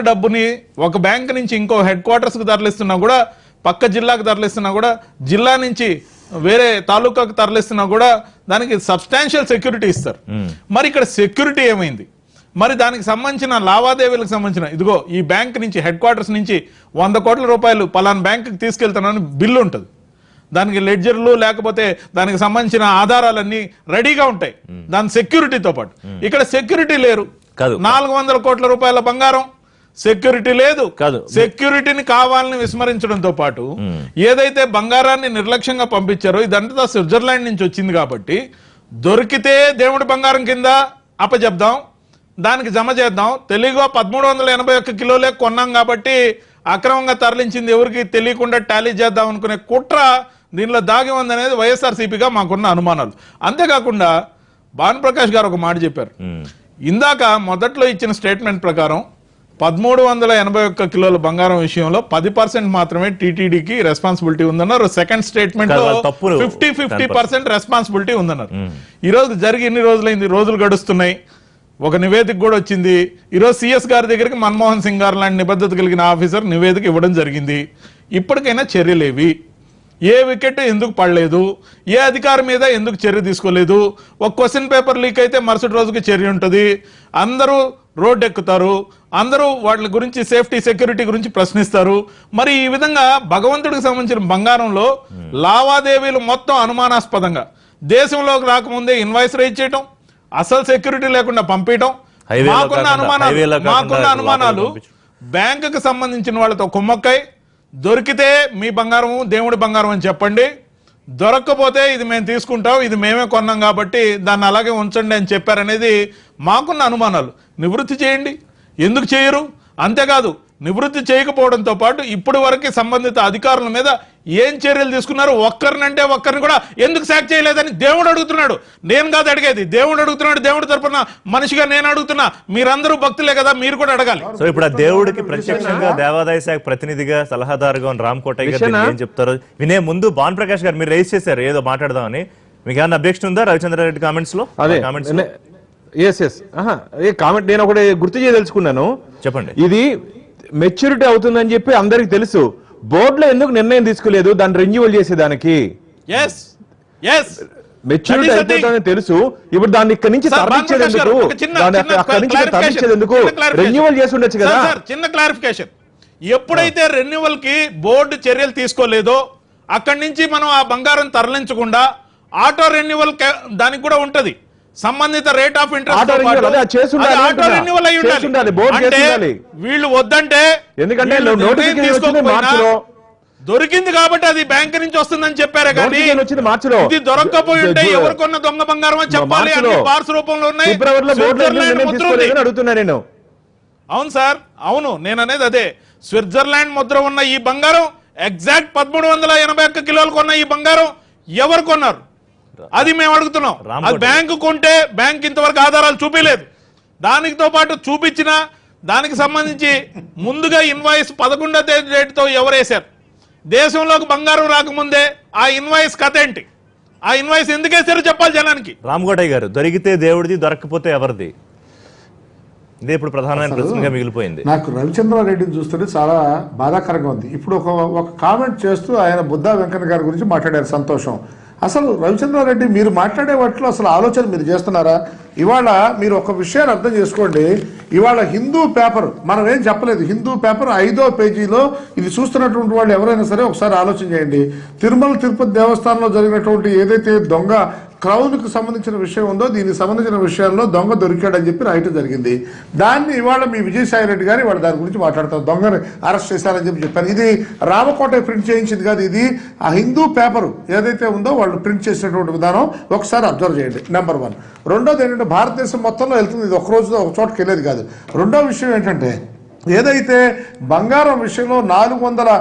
డబ్బుని ఒక బ్యాంక్ నుంచి ఇంకో హెడ్ క్వార్టర్స్ కు తరలిస్తున్నా కూడా, పక్క జిల్లాకు తరలిస్తున్నా కూడా, జిల్లా నుంచి వేరే తాలూకాకు తరలిస్తున్నా కూడా దానికి సబ్స్టాన్షియల్ సెక్యూరిటీ ఇస్తారు. మరి ఇక్కడ సెక్యూరిటీ ఏమైంది? మరి దానికి సంబంధించిన లావాదేవీలకు సంబంధించిన ఇదిగో ఈ బ్యాంక్ నుంచి హెడ్ క్వార్టర్స్ నుంచి 100 కోట్ల రూపాయలు పలానా బ్యాంకుకి తీసుకెళ్తానని బిల్లు ఉంటుంది. దానికి లెడ్జర్లు లేకపోతే దానికి సంబంధించిన ఆధారాలన్నీ రెడీగా ఉంటాయి దాని సెక్యూరిటీతో పాటు. ఇక్కడ సెక్యూరిటీ లేరు. 400 కోట్ల రూపాయల బంగారం సెక్యూరిటీ లేదు. సెక్యూరిటీని కావాలని విస్మరించడంతో పాటు ఏదైతే బంగారాన్ని నిర్లక్ష్యంగా పంపించారో ఇదంతా స్విట్జర్లాండ్ నుంచి వచ్చింది కాబట్టి దొరికితే దేవుడి బంగారం కింద అప్పచెప్దాం, దానికి జమ చేద్దాం. తెలియగా 1381 కిలోలే కొన్నాం కాబట్టి అక్రమంగా తరలించింది ఎవరికి తెలియకుండా టాలీ చేద్దాం అనుకునే కుట్ర దీనిలో దాగి ఉందనేది వైఎస్ఆర్సీపీగా మాకున్న అనుమానాలు. అంతేకాకుండా భానుప్రకాష్ గారు ఒక మాట చెప్పారు. ఇందాక మొదట్లో ఇచ్చిన స్టేట్మెంట్ ప్రకారం 1381 కిలోల బంగారం విషయంలో 10% మాత్రమే టీటీడీకి రెస్పాన్సిబిలిటీ ఉందన్నారు. సెకండ్ స్టేట్మెంట్ లో 50% రెస్పాన్సిబిలిటీ ఉందన్నారు. ఈ రోజు జరిగి ఎన్ని రోజులైంది? రోజులు గడుస్తున్నాయి. ఒక నివేదిక కూడా వచ్చింది. ఈరోజు సిఎస్ గారి దగ్గరికి మన్మోహన్ సింగ్ గారు లాంటి నిబద్ధత కలిగిన ఆఫీసర్ నివేదిక ఇవ్వడం జరిగింది. ఇప్పటికైనా చర్యలేవి? ఏ వికెట్ ఎందుకు పడలేదు? ఏ అధికారి మీద ఎందుకు చర్య తీసుకోలేదు? ఒక క్వశ్చన్ పేపర్ లీక్ అయితే మరుసటి రోజుకి చర్య ఉంటుంది. అందరూ రోడ్డు ఎక్కుతారు, అందరూ వాటి గురించి సేఫ్టీ సెక్యూరిటీ గురించి ప్రశ్నిస్తారు. మరి ఈ విధంగా భగవంతుడికి సంబంధించిన బంగారంలో లావాదేవీలు మొత్తం అనుమానాస్పదంగా దేశంలోకి రాకముందే ఇన్వాయిస్ రైజ్ చేయటం, అసలు సెక్యూరిటీ లేకుండా పంపించడం, మాకున్న అనుమానాలు బ్యాంకుకి సంబంధించిన వాళ్ళతో కుమ్మక్కై దొరికితే మీ బంగారం దేవుడి బంగారం అని చెప్పండి, దొరక్కపోతే ఇది మేము తీసుకుంటాం, ఇది మేమే కొన్నాం కాబట్టి దాన్ని అలాగే ఉంచండి అని చెప్పారనేది మాకున్న అనుమానాలు. నివృత్తి చేయండి. ఎందుకు చేయరు? అంతేకాదు నివృత్తి చేయకపోవడంతో పాటు ఇప్పటి వరకు సంబంధిత అధికారుల మీద ఏం చర్యలు తీసుకున్నారు? ఒక్కరినంటే ఒక్కరిని కూడా ఎందుకు సాక్ చేయలేదని దేవుడు అడుగుతున్నాడు. నేను కాదు అడిగేది, దేవుడు అడుగుతున్నాడు. దేవుడి తరపున మనిషిగా నేను అడుగుతున్నా. మీరందరూ భక్తులే కదా, మీరు కూడా అడగాలి. సో ఇప్పుడు ఆ దేవుడికి ప్రత్యక్షంగా దేవాదాయ శాఖ ప్రతినిధిగా సలహాదారుగా రామకోటయ్య గారు ఏం చెప్తారు వినే ముందు భానుప్రకాష్ గారు మీరు రైజ్ చేశారు ఏదో మాట్లాడదామని. మీకు ఏమైనా అబ్జెక్షన్ ఉందా రవిచంద్రారెడ్డి కామెంట్స్ లో? కామెంట్ నేను ఒకటి గుర్తు చేయదలుచుకున్నాను. చెప్పండి. ఇది మెచ్యూరిటీ అవుతుందని చెప్పి అందరికి తెలుసు. బోర్డులో ఎందుకు నిర్ణయం తీసుకోలేదు దాన్ని రెన్యూవల్ చేసేదానికి? మెచ్యూరిటీ అయిపోతుందని తెలుసు. ఇప్పుడు దాన్ని ఇక్కడ నుంచి తరలించేందుకు రెన్యూవల్ చేసి ఉండొచ్చు కదా. చిన్న క్లారిఫికేషన్. ఎప్పుడైతే రెన్యువల్ కి బోర్డు చర్యలు తీసుకోలేదో అక్కడి నుంచి మనం ఆ బంగారం తరలించకుండా ఆటో రెన్యువల్ దానికి కూడా ఉంటది సంబంధిత rate of interest auto renewal అయి ఉండాలి. వీళ్ళు వద్దంటే ఎందుకంటే దొరికింది కాబట్టి అది బ్యాంక్ నుంచి వస్తుందని చెప్పారే కానీ ఇది దొరక్కపోయి ఉంటే ఎవరు కొన్న దొంగ బంగారం అని చెప్పాలి. అన్ని బార్స్ రూపంలో ఉన్నాయి. అడుగుతున్నా నేను. అవును సార్, అవును, నేను అనేది అదే. స్విట్జర్లాండ్ ముద్ర ఉన్న ఈ బంగారం ఎగ్జాక్ట్ 1381 కిలోలు కొన్న ఈ బంగారం ఎవరు కొన్నారు అది మేము అడుగుతున్నాం. అది బ్యాంకు కొంటే బ్యాంక్ ఇంతవరకు ఆధారాలు చూపించలేదు. దానితో పాటు చూపించిన దానికి సంబంధించి ముందుగా ఇన్వాయిస్ 11వ తేదీ రేటుతో ఎవరేశారు? దేశంలోకి బంగారం రాకముందే ఆ ఇన్వాయిస్ కథ ఏంటి? ఆ ఇన్వాయిస్ ఎందుకు వేసారో చెప్పాలి జనానికి. రామకోటయ్య గారు, దొరికితే దేవుడిది, దొరకకపోతే ఎవరిది? ఇదే ఇప్పుడు ప్రధానమైన ప్రశ్నగా మిగిలిపోయింది. నాకు రవిచంద్రారెడ్డిని చూస్తుంటే చాలా బాధాకరంగా ఉంది. ఇప్పుడు ఒక కామెంట్ చేస్తూ ఆయన బుద్ధా వెంకన్న గారి గురించి మాట్లాడారు, సంతోషం. అసలు రవిచంద్రారెడ్డి మీరు మాట్లాడే వాటిలో అసలు ఆలోచన మీరు చేస్తున్నారా? ఇవాళ మీరు ఒక విషయాన్ని అర్థం చేసుకోండి. ఇవాళ హిందూ పేపర్, మనం ఏం చెప్పలేదు, హిందూ పేపర్ 5వ పేజీలో ఇది చూస్తున్నటువంటి వాళ్ళు ఎవరైనా సరే ఒకసారి ఆలోచన చేయండి. తిరుమల తిరుపతి దేవస్థానంలో జరిగినటువంటి ఏదైతే దొంగ క్రౌన్కు సంబంధించిన విషయం ఉందో దీనికి సంబంధించిన విషయాల్లో దొంగ దొరికాడని చెప్పి రాయటం జరిగింది. దాన్ని ఇవాళ మీ విజయసాయి రెడ్డి గారు ఇవాళ దాని గురించి మాట్లాడతారు. దొంగని అరెస్ట్ చేశారని చెప్పి చెప్పారు. ఇది రామకోట ప్రింట్ చేయించింది కాదు, ఇది ఆ హిందూ పేపర్ ఏదైతే ఉందో వాళ్ళు ప్రింట్ చేసినటువంటి విధానం ఒకసారి అబ్జర్వ్ చేయండి. నెంబర్ 1. రెండోది ఏంటంటే భారతదేశం మొత్తంలో వెళ్తుంది, ఇది ఒక రోజులో ఒక చోటకి వెళ్ళేది కాదు. రెండో విషయం ఏంటంటే ఏదైతే బంగారం విషయంలో 400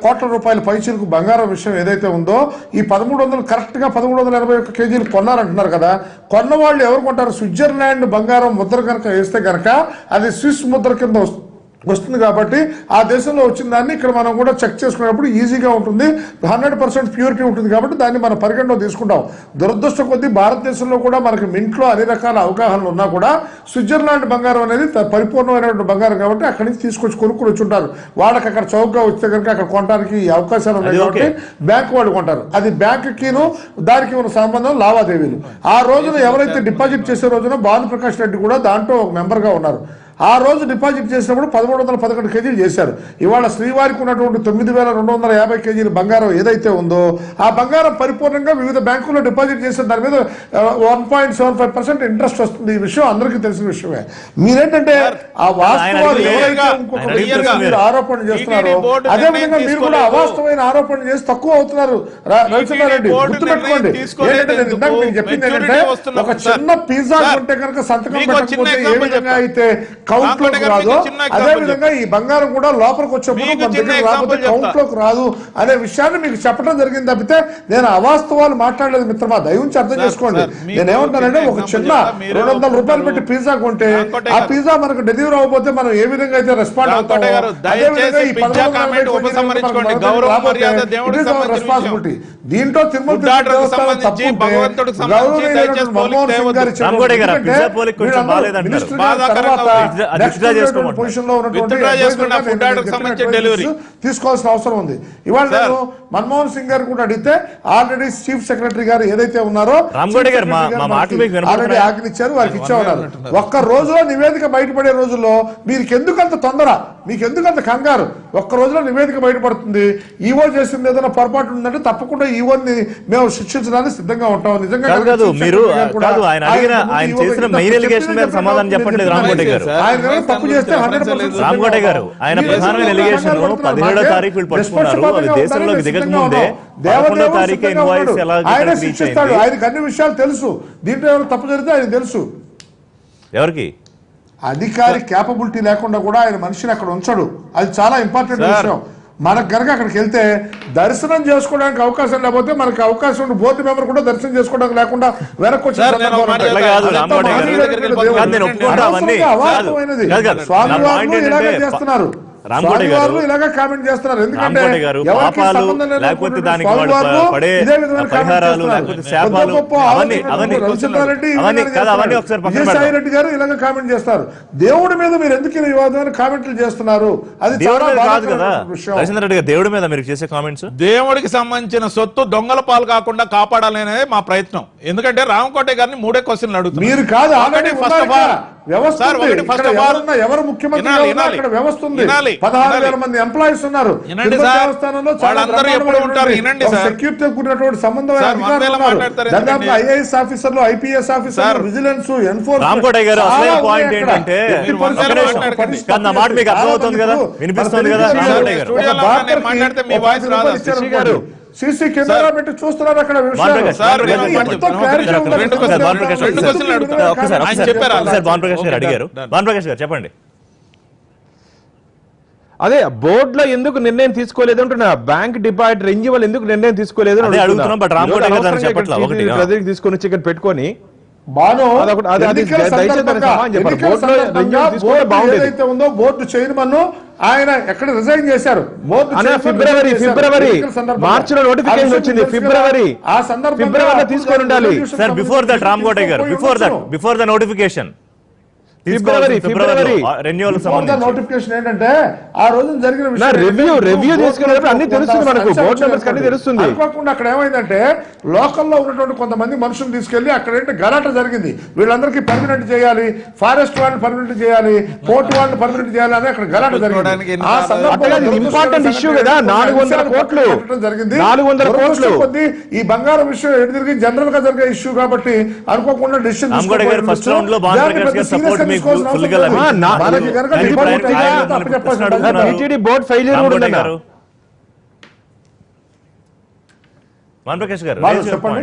కోట్ల రూపాయల పైచీలకు బంగారం విషయం ఏదైతే ఉందో ఈ 1300 కరెక్ట్గా 1381 కేజీలు కొన్నారంటున్నారు కదా. కొన్న వాళ్ళు ఎవరు కొంటారు? స్విట్జర్లాండ్ బంగారం ముద్ర కనుక వేస్తే కనుక అది స్విస్ ముద్ర కింద వస్తుంది కాబట్టి ఆ దేశంలో వచ్చిన దాన్ని ఇక్కడ మనం కూడా చెక్ చేసుకునేప్పుడు ఈజీగా ఉంటుంది, 100% ప్యూరిటీ ఉంటుంది కాబట్టి దాన్ని మనం పరిగణలో తీసుకుంటాం. దురదృష్టం కొద్దీ భారతదేశంలో కూడా మనకి మింట్లో అన్ని రకాల అవగాహనలు ఉన్నా కూడా స్విట్జర్లాండ్ బంగారం అనేది పరిపూర్ణమైనటువంటి బంగారం కాబట్టి అక్కడి నుంచి తీసుకొచ్చి కొనుక్కుని వచ్చుంటారు. వాళ్ళకి అక్కడ చౌకగా వస్తే కనుక అక్కడ కొనడానికి అవకాశాలు ఉన్నాయి కాబట్టి బ్యాంకు వాళ్ళు కొంటారు. అది బ్యాంకుకిను దానికి ఉన్న సంబంధం లావాదేవీలు. ఆ రోజున ఎవరైతే డిపాజిట్ చేసే రోజున భానుప్రకాష్ రెడ్డి కూడా దాంట్లో ఒక మెంబర్గా ఉన్నారు. ఆ రోజు డిపాజిట్ చేసినప్పుడు 1311 కేజీలు చేశారు. ఇవాళ శ్రీవారికి ఉన్నటువంటి 9250 కేజీల బంగారం ఏదైతే ఉందో ఆ బంగారం పరిపూర్ణంగా వివిధ బ్యాంకుల్లో డిపాజిట్ చేసిన దాని మీద 1.75% ఇంట్రెస్ట్ వస్తుంది. ఈ విషయం అందరికీ తెలిసిన విషయమే. మీరేంటంటే ఆ వాస్తవాలు ఎవరైతే ఇంకొక ఆరోపణ చేస్తున్నారో అదేవిధంగా మీరు కూడా అవాస్తవమైన ఆరోపణ చేసి తక్కువ అవుతున్నారు. రవిచంద్రారెడ్డి గుర్తుపెట్టుకోండి, ఏంటంటే నేను ఇందాక మీకు చెప్పింది ఏంటంటే ఒక చిన్న పిజ్జా కొంటే కనుక సంతకం పెట్టకపోతే ఏ విధంగా అయితే కౌంట్ లోకి రాదు, అదే విధంగా ఈ బంగారం కూడా లోపలికి వచ్చేప్పుడు మన దగ్గర రాకపోతే కౌంట్ లోకి రాదు అనే విషయాన్ని మీకు చెప్పడం జరిగింది తప్పితే నేను అవాస్తవాలు మాట్లాడలేదు మిత్రమా. దయవుంచి అర్థం చేసుకోండి. నేనేమంటానంటే ఒక చిన్న 200 రూపాయలు పెట్టి పిజ్జా కొంటే ఆ పిజ్జా మనకు డెలివరీ అవ్వకపోతే మనం ఏ విధంగా అయితే రెస్పాండ్ అవుతామో అదే విధంగా ఈ రెస్పాన్సిబిలిటీ. దీంట్లో తిరుమల దేవస్థానం తప్పు మన్మోహన్ సింగ్ గారు తీసుకోవాల్సిన అవసరం ఉంది. ఇవాళ నేను మన్మోహన్ సింగ్ గారు కూడా అడిగితే ఆల్రెడీ చీఫ్ సెక్రటరీ గారు ఏదైతే ఉన్నారో ఆల్రెడీ ఆజ్ఞిచ్చారు, వారికి ఇచ్చేవారు. ఒక్క రోజులో నివేదిక బయటపడే రోజుల్లో మీకు ఎందుకంత తొందర, మీకు ఎందుకంత కంగారు? ఒక్క రోజులో నివేదిక బయటపడుతుంది. ఈవో చేసింది ఏదైనా పొరపాటు ఉందంటే తప్పకుండా ఈవోని మేము శిక్షించడానికి సిద్ధంగా ఉంటాం. నిజంగా తప్పు చేస్తే రామకోట గారు ఆయన ప్రధానమైన ఎలిగేషన్ 17వ తారీఖు వీళ్ళు పట్టుకున్నారు. అది దేశంలోకి దిగకముందే 11వ తారీఖు ఇన్వాయిస్ ఎలా ఆయన శిక్షిస్తాడు. ఆయనకు అన్ని విషయాలు తెలుసు. దీంట్లో ఏమైనా తప్పు జరిగితే ఆయన తెలుసు. ఎవరికి? అధికారి క్యాపబిలిటీ లేకుండా కూడా ఆయన మనిషిని అక్కడ ఉంచడు. అది చాలా ఇంపార్టెంట్ విషయం. మనకు కనుక అక్కడికి వెళ్తే దర్శనం చేసుకోవడానికి అవకాశం లేకపోతే మనకు అవకాశం ఉండి బోర్డు మెంబర్ కూడా దర్శనం చేసుకోవడానికి లేకుండా వెనక్కి వచ్చి స్వామివారు ఇలాగే చేస్తున్నారు. స్వామివారు ఇలాగా కామెంట్ చేస్తున్నారు. ఎందుకంటే విజయసాయి రెడ్డి గారు ఇలాగ కామెంట్ చేస్తారు. దేవుడి మీద మీరు ఎందుకు వివాదమైన కామెంట్లు చేస్తున్నారు? అది దేవుడి మీద మీరు చేసే కామెంట్స్ దేవుడికి సంబంధించిన సొత్తు దొంగల పాలు కాకుండా కాపాడాలనేది మా ప్రయత్నం. ఎందుకంటే రామకోట గారిని 3 క్వశ్చన్లు అడుగుతున్నారు. మీరు కాదు ఆల్రెడీ వ్యవస్థ సార్, ఉంది. ఒకటి first ఇక్కడ of all ఎవరున్నా, ఎవరు ముఖ్యమంత్రి వినాలి, ఉన్నా వినాలి. అక్కడ వ్యవస్థ ఉంది. వినాలి. 16,000 మంది ఎంప్లాయీస్ ఉన్నారు. వినండి తిరుపతి సార్. దేవస్థానంలో చాలా వాళ్ళందరూ ఎప్పుడు ఉంటారు? వినండి సార్. సెక్యూరిటీ కూడినటువంటి సంబంధమైన సార్, అధికారులు వందేళ్ళ ఉన్నారు. మాట్లాడతారు దాదాపు ఎందుకండి? ఐఏఎస్ ఆఫీసర్లు, ఐపీఎస్ ఆఫీసర్లు, సార్, విజిలెన్స్, రామ్ ఎన్ఫోర్స్మెంట్ కోటయ్య గారు అసలైన చాలా పాయింట్ ఉన్నాయి అక్కడ. ఏంటంటే ఎట్టి మీరు వందేళ్ళ పరిస్థితుల్లో మాట్లాడకండి. పరిస్థితి కాదు, నా మాట మీకు అర్థమవుతుంది కదా? వినిపిస్తుంది కదా? మన రామ్ కోటయ్య గారు. స్టూడియోలో నేను మాట్లాడితే మీ వాయిస్ రాదా? శశి గారు. సీసీ కెమెరా పెట్టి చూస్తున్నారు అక్కడ విషయాలు. భానుప్రకాష్ సార్, నేను ఎంత ఒకటి చెప్తాను. clarity రెండు ఉండాలి. క్వశ్చన్లు, రెండు భానుప్రకాష్ రెండు క్వశ్చన్లు అడుగుతాను. ఒకసారి ఆయన చెప్పారు అలా. భానుప్రకాష్ గారు ఓకే, అడిగారు. done. భానుప్రకాష్ గారు చెప్పండి. అదే బోర్డులో ఎందుకు నిర్ణయం తీసుకోలేదు అంటున్నా, బ్యాంక్ డిపాజిట్ రెన్యువల్ ఎందుకు నిర్ణయం తీసుకోలేదు అని అదే అడుగుతున్నా. అడుగుతున్నాం, but రామ్ కోటయ్య గారు దాన్ని చెప్పట్లా. ఒకటి ప్రజలకు తీసుకొని వచ్చి ఇక్కడ పెట్టుకొని బాను అదొకటి- అది ఎన్నికల దయచేసి దానికి సందర్భంగా సమాధానం చెప్పాలి. ఎన్నికల బోర్డులో సందర్భంగా రెన్యూల్ తీసుకుంటే బోర్డు బాగుండేది. ఏదైతే ఉందో బోర్డు చైర్మన్ ఆయన ఎక్కడ రిజైన్ చేశారు. బోర్డు అన్న చైర్మన్ ఫిబ్రవరి రిజైన్ చేశారు. ఫిబ్రవరి ఎన్నికల సందర్భంగా. మార్చిలో నోటిఫికేషన్ వచ్చింది. ఫిబ్రవరి ఆ సందర్భంగా ఫిబ్రవరిలో తీసుకొని ఉండాలి. Sir, before that Ram Kotaiah garu, before the notification February renewal notification ఏంటంటే ఆ రోజు జరిగిన నా రివ్యూ తీసుకునేటప్పుడు అన్ని తెలుస్తుంది మనకు, బోర్డు మెంబర్స్ అన్ని తెలుస్తుంది. అనుకోకుండా అక్కడ ఏమైందంటే లోకల్లో ఉన్నటువంటి కొంతమంది మనుషులు తీసుకెళ్లి అక్కడ ఏంటి గలాట జరిగింది. వీళ్ళందరికీ పర్మినెంట్ చేయాలి, ఫారెస్ట్ వాళ్ళని పర్మినెంట్ చేయాలి, పోర్టు వాళ్ళని పర్మినెంట్ చేయాలి అని అక్కడ గలాట జరిగింది. ఆ సందర్భంలో ఇంపార్టెంట్ ఇష్యూ కదా, 400 కోట్లు జరిగింది. 400 కోట్లు. ఈ బంగారం విషయం ఎటు తిరిగి జనరల్ గా జరిగే ఇష్యూ కాబట్టి అనుకోకుండా డిసిషన్ ఫస్ట్ రౌండ్ లో భానుప్రకాష్ గారు సపోర్ట్ మీకు ఫుల్ గా టీటీడీ బోర్డు ఫెయిల్యూర్ కూడా ఉందన్న. భానుప్రకాష్ గారు చెప్పండి.